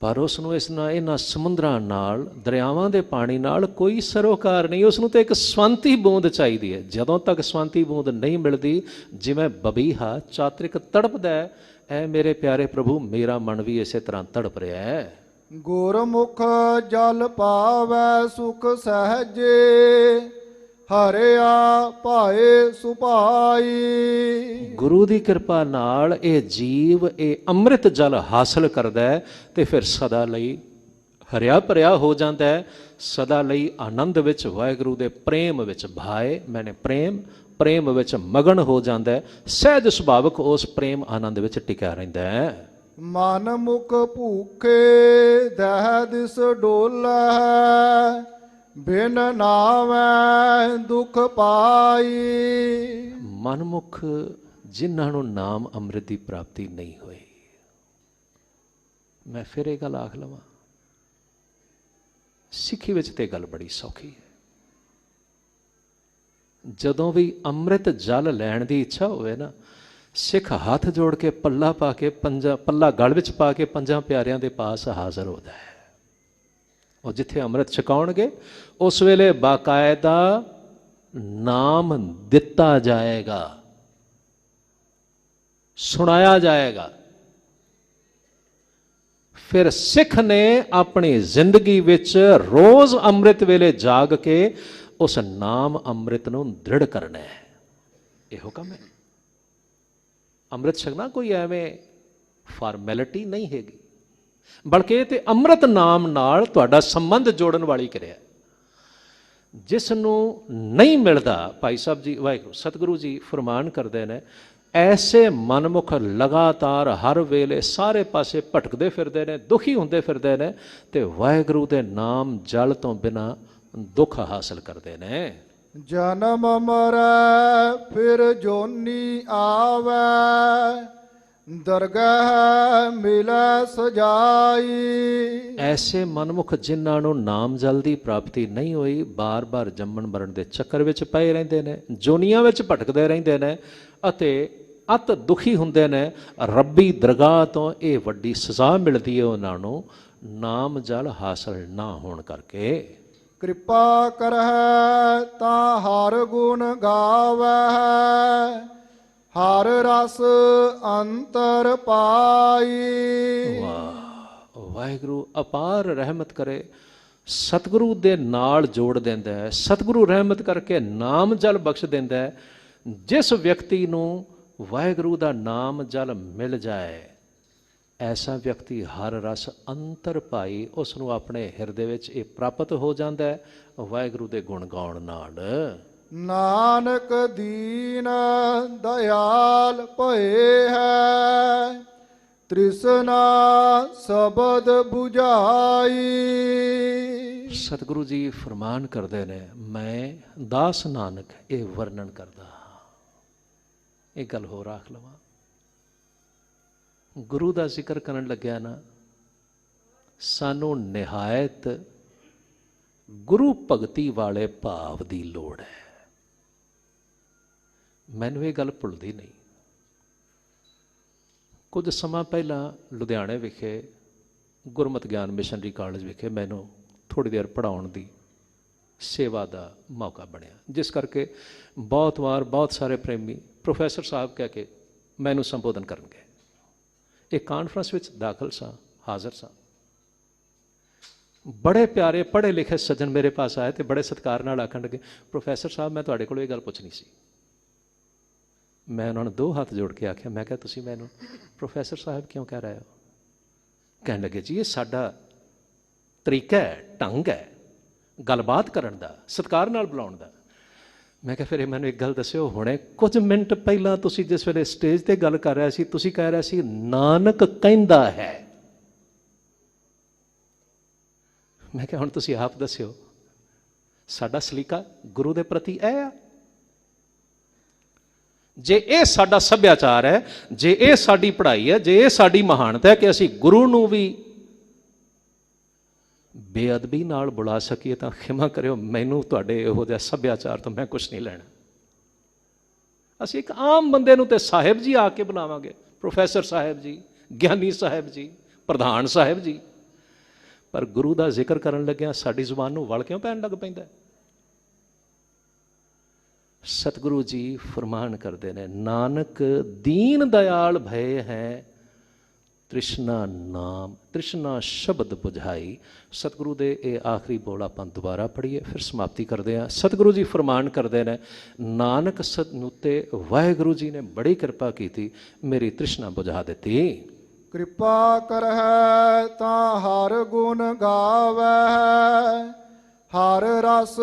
ਪਰ ਉਸ ਨੂੰ ਇਸ ਨਾਲ, ਇਹਨਾਂ ਸਮੁੰਦਰਾਂ ਨਾਲ, ਦਰਿਆਵਾਂ ਦੇ ਪਾਣੀ ਨਾਲ ਕੋਈ ਸਰੋਕਾਰ ਨਹੀਂ। ਉਸ ਨੂੰ ਤਾਂ ਇੱਕ ਸਵੰਤੀ ਬੂੰਦ ਚਾਹੀਦੀ ਹੈ। ਜਦੋਂ ਤੱਕ ਸਵੰਤੀ ਬੂੰਦ ਨਹੀਂ ਮਿਲਦੀ, ਜਿਵੇਂ ਬਬੀਹਾ ਚਾਤਰਿਕ ਤੜਪਦਾ ਹੈ, ਐ ਮੇਰੇ ਪਿਆਰੇ ਪ੍ਰਭੂ ਮੇਰਾ ਮਨ ਵੀ ਇਸੇ ਤਰ੍ਹਾਂ ਤੜਪ ਰਿਹਾ ਹੈ। ਗੁਰਮੁਖ ਜਲ ਪਾਵੈ ਸੁਖ ਸਹਜੇ, ਹਰਿਆ ਭਾਏ ਸੁਭਾਈ। ਗੁਰੂ ਦੀ ਕਿਰਪਾ ਨਾਲ ਇਹ ਜੀਵ ਇਹ ਅੰਮ੍ਰਿਤ ਜਲ ਹਾਸਲ ਕਰਦਾ ਹੈ ਤੇ ਫਿਰ ਸਦਾ ਲਈ ਹਰਿਆ ਭਰਿਆ ਹੋ ਜਾਂਦਾ ਹੈ, ਸਦਾ ਲਈ ਆਨੰਦ ਵਿੱਚ, ਵਾਹਿਗੁਰੂ ਦੇ ਪ੍ਰੇਮ ਵਿੱਚ ਭਾਏ, ਮੈਨੇ ਪ੍ਰੇਮ ਵਿੱਚ ਮਗਨ ਹੋ ਜਾਂਦਾ ਹੈ। ਸਹਿਜ ਸੁਭਾਵਕ ਉਸ ਪ੍ਰੇਮ ਆਨੰਦ ਵਿੱਚ ਟਿਕਿਆ ਰਹਿੰਦਾ ਹੈ। ਮਨ ਮੁਖ ਭੂਖੇ ਦਹਿ ਦਿਸ ਡੋਲੈ, ਬਿਨ ਨਾਵੈ ਦੁਖ ਪਾਈ। ਮਨਮੁਖ ਜਿਨ੍ਹਾਂ ਨੂੰ ਨਾਮ ਅੰਮ੍ਰਿਤ ਦੀ ਪ੍ਰਾਪਤੀ ਨਹੀਂ ਹੋਈ। ਮੈਂ ਫਿਰ ਇਹ ਗੱਲ ਆਖ ਲਵਾਂ, ਸਿੱਖੀ ਵਿੱਚ ਤੇ ਗੱਲ ਬੜੀ ਸੌਖੀ ਹੈ। ਜਦੋਂ ਵੀ ਅੰਮ੍ਰਿਤ ਜਲ ਲੈਣ ਦੀ ਇੱਛਾ ਹੋਵੇ ਨਾ, ਸਿੱਖ ਹੱਥ ਜੋੜ ਕੇ ਪੱਲਾ ਪਾ ਕੇ, ਪੱਲਾ ਗਲ ਵਿੱਚ ਪਾ ਕੇ ਪੰਜਾਂ ਪਿਆਰਿਆਂ ਦੇ ਪਾਸ ਹਾਜ਼ਰ ਹੁੰਦਾ ਹੈ। ਉਹ ਜਿੱਥੇ ਅੰਮ੍ਰਿਤ ਛਕਾਉਣਗੇ, ਉਸ ਵੇਲੇ ਬਾਕਾਇਦਾ ਨਾਮ ਦਿੱਤਾ ਜਾਏਗਾ, ਸੁਣਾਇਆ ਜਾਏਗਾ। ਫਿਰ ਸਿੱਖ ਨੇ ਆਪਣੀ ਜ਼ਿੰਦਗੀ ਵਿੱਚ ਰੋਜ਼ ਅੰਮ੍ਰਿਤ ਵੇਲੇ ਜਾਗ ਕੇ ਉਸ ਨਾਮ ਅੰਮ੍ਰਿਤ ਨੂੰ ਦ੍ਰਿੜ ਕਰਨਾ ਹੈ। ਇਹੋ ਕੰਮ ਹੈ। ਅੰਮ੍ਰਿਤ ਛਕਣਾ ਕੋਈ ਐਵੇਂ ਫਾਰਮੈਲਿਟੀ ਨਹੀਂ ਹੈਗੀ, ਬਲਕਿ ਇਹ ਤੇ ਅੰਮ੍ਰਿਤ ਨਾਮ ਨਾਲ ਤੁਹਾਡਾ ਸੰਬੰਧ ਜੋੜਨ ਵਾਲੀ ਕਿਰਿਆ। ਜਿਸ ਨੂੰ ਨਹੀਂ ਮਿਲਦਾ, ਭਾਈ ਸਾਹਿਬ ਜੀ ਵਾਹਿਗੁਰੂ ਸਤਿਗੁਰੂ ਜੀ ਫਰਮਾਨ ਕਰਦੇ ਨੇ, ਐਸੇ ਮਨਮੁਖ ਲਗਾਤਾਰ ਹਰ ਵੇਲੇ ਸਾਰੇ ਪਾਸੇ ਭਟਕਦੇ ਫਿਰਦੇ ਨੇ, ਦੁਖੀ ਹੁੰਦੇ ਫਿਰਦੇ ਨੇ, ਤੇ ਵਾਹਿਗੁਰੂ ਦੇ ਨਾਮ ਜਲ ਤੋਂ ਬਿਨਾਂ ਦੁੱਖ ਹਾਸਲ ਕਰਦੇ ਨੇ। ਜਨਮ ਮਰੈ ਫਿਰ ਜੋਨੀ ਆਵੈ, ਦਰਗਾਹ ਮਿਲੈ ਸਜਾਈ। ਐਸੇ ਮਨਮੁਖ ਜਿਨ੍ਹਾਂ ਨੂੰ ਨਾਮ ਜਲ ਦੀ ਪ੍ਰਾਪਤੀ ਨਹੀਂ ਹੋਈ, ਬਾਰ-ਬਾਰ ਜੰਮਣ ਮਰਨ ਦੇ ਚੱਕਰ ਵਿੱਚ ਪਏ ਰਹਿੰਦੇ ਨੇ, ਜੋਨੀਆਂ ਵਿੱਚ ਭਟਕਦੇ ਰਹਿੰਦੇ ਨੇ ਅਤੇ ਅਤ ਦੁਖੀ ਹੁੰਦੇ ਨੇ। ਰੱਬੀ ਦਰਗਾਹ ਤੋਂ ਇਹ ਵੱਡੀ ਸਜ਼ਾ ਮਿਲਦੀ ਹੈ ਉਹਨਾਂ ਨੂੰ, ਨਾਮ ਜਲ ਹਾਸਲ ਨਾ ਹੋਣ ਕਰਕੇ। ਕਿਰਪਾ ਕਰਹਿ ਤਾਂ ਹਰ ਗੁਣ ਗਾਵੈ, ਹਰ ਰਸ ਅੰਤਰ ਪਾਈ। ਵਾਹ, ਵਾਹਿਗੁਰੂ ਅਪਾਰ ਰਹਿਮਤ ਕਰੇ, ਸਤਿਗੁਰੂ ਦੇ ਨਾਲ ਜੋੜ ਦਿੰਦਾ ਹੈ, ਸਤਿਗੁਰੂ ਰਹਿਮਤ ਕਰਕੇ ਨਾਮ ਜਲ ਬਖਸ਼ ਦਿੰਦਾ ਹੈ। ਜਿਸ ਵਿਅਕਤੀ ਨੂੰ ਵਾਹਿਗੁਰੂ ਦਾ ਨਾਮ ਜਲ ਮਿਲ ਜਾਏ, ਐਸਾ ਵਿਅਕਤੀ ਹਰ ਰਸ ਅੰਤਰ ਪਾਈ, ਉਸ ਨੂੰ ਆਪਣੇ ਹਿਰਦੇ ਵਿੱਚ ਇਹ ਪ੍ਰਾਪਤ ਹੋ ਜਾਂਦਾ ਹੈ ਵਾਹਿਗੁਰੂ ਦੇ ਗੁਣ ਗਾਉਣ ਨਾਲ। ਨਾਨਕ ਦੀਨ ਦਇਆਲ ਭਏ ਹੈ, ਤ੍ਰਿਸ਼ਨਾ ਸ਼ਬਦ 부ਝਾਈ। ਸਤਿਗੁਰੂ ਜੀ ਫਰਮਾਨ ਕਰਦੇ ਨੇ, ਮੈਂ ਦਾਸ ਨਾਨਕ ਇਹ ਵਰਣਨ ਕਰਦਾ ਹਾਂ। ਇਹ ਗੱਲ ਹੋਰ ਆਖ ਲਵਾਂ, ਗੁਰੂ ਦਾ ਜ਼ਿਕਰ ਕਰਨ ਲੱਗਿਆ ਨਾ, ਸਾਨੂੰ ਨਿਹਾਇਤ ਗੁਰੂ ਭਗਤੀ ਵਾਲੇ ਭਾਵ ਦੀ ਲੋੜ ਹੈ। ਮੈਨੂੰ ਇਹ ਗੱਲ ਭੁੱਲਦੀ ਨਹੀਂ। ਕੁਝ ਸਮਾਂ ਪਹਿਲਾਂ ਲੁਧਿਆਣੇ ਵਿਖੇ ਗੁਰਮਤਿ ਗਿਆਨ ਮਿਸ਼ਨਰੀ ਕਾਲਜ ਵਿਖੇ ਮੈਨੂੰ ਥੋੜ੍ਹੀ ਦੇਰ ਪੜ੍ਹਾਉਣ ਦੀ ਸੇਵਾ ਦਾ ਮੌਕਾ ਬਣਿਆ, ਜਿਸ ਕਰਕੇ ਬਹੁਤ ਵਾਰ ਬਹੁਤ ਸਾਰੇ ਪ੍ਰੇਮੀ ਪ੍ਰੋਫੈਸਰ ਸਾਹਿਬ ਕਹਿ ਕੇ ਮੈਨੂੰ ਸੰਬੋਧਨ ਕਰਨਗੇ। ਇਹ ਕਾਨਫਰੰਸ ਵਿੱਚ ਦਾਖਲ ਸਾਂ, ਹਾਜ਼ਰ ਸਾਂ। बड़े प्यारे पढ़े लिखे सज्जन मेरे पास आए तो बड़े सत्कार नाल आखण लगे, प्रोफैसर साहब मैं तुहाडे कोलों ये गल पुछनी सी। मैं उन्होंने 2 हाथ जोड़ के आख्या, मैं क्या तुसीं मैनूं प्रोफैसर साहब क्यों कह रहे हो? कहण लगे जी ये साडा तरीका है, ढंग है गलबात करन दा, सत्कार नाल बुलाउण दा। मैं क्या फिर मैनूं एक गल दस्सिओ, हुणे कुछ मिनट पहलां तुसीं जिस वेले स्टेज ते गल कर रहे सी तुसीं कह रहे सी नानक कहंदा है। मैं क्या हुण तुसीं आप दस्सिओ साडा सलीका गुरु दे प्रति ए आ? जे ये साडा सभ्याचार है, जे ये साडी पढ़ाई है, जे ये साडी महानता है कि असीं गुरु नूं भी बेअदबी नाल बुला सकीए, तो खिमा करियो मैनूं तुहाडे इहो जिहा सभ्याचार तो मैं कुछ नहीं लेना। असीं एक आम बंदे नूं ते साहिब जी आके बुलावांगे, प्रोफैसर साहिब जी, ज्ञानी साहिब जी, प्रधान साहिब जी, पर गुरु का जिक्र करन लग्या साडी जुबान नूं वल क्यों पैण लग पैंदा? सतगुरु जी फरमान करते हैं, नानक दीन दयाल भय है तृष्णा नाम, तृष्णा शब्द बुझाई। सतगुरु दे ये आखिरी बोल आप दोबारा पढ़िए फिर समाप्ति करते हैं। सतगुरु जी फरमान करते हैं, नानक सतनुते वाहिगुरु जी ने बड़ी कृपा की थी, मेरी तृष्णा बुझा दी। कृपा करहै ता हर गुण गावै, हर रस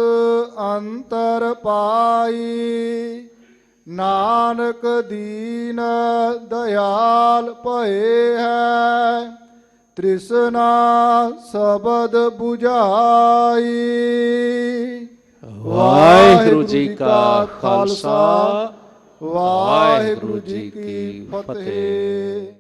अंतर पाई। नानक दीन दयाल भये है, तृष्णा शब्द बुझाई। वाहिगुरु जी का खालसा, वाहिगुरु जी की फतेह।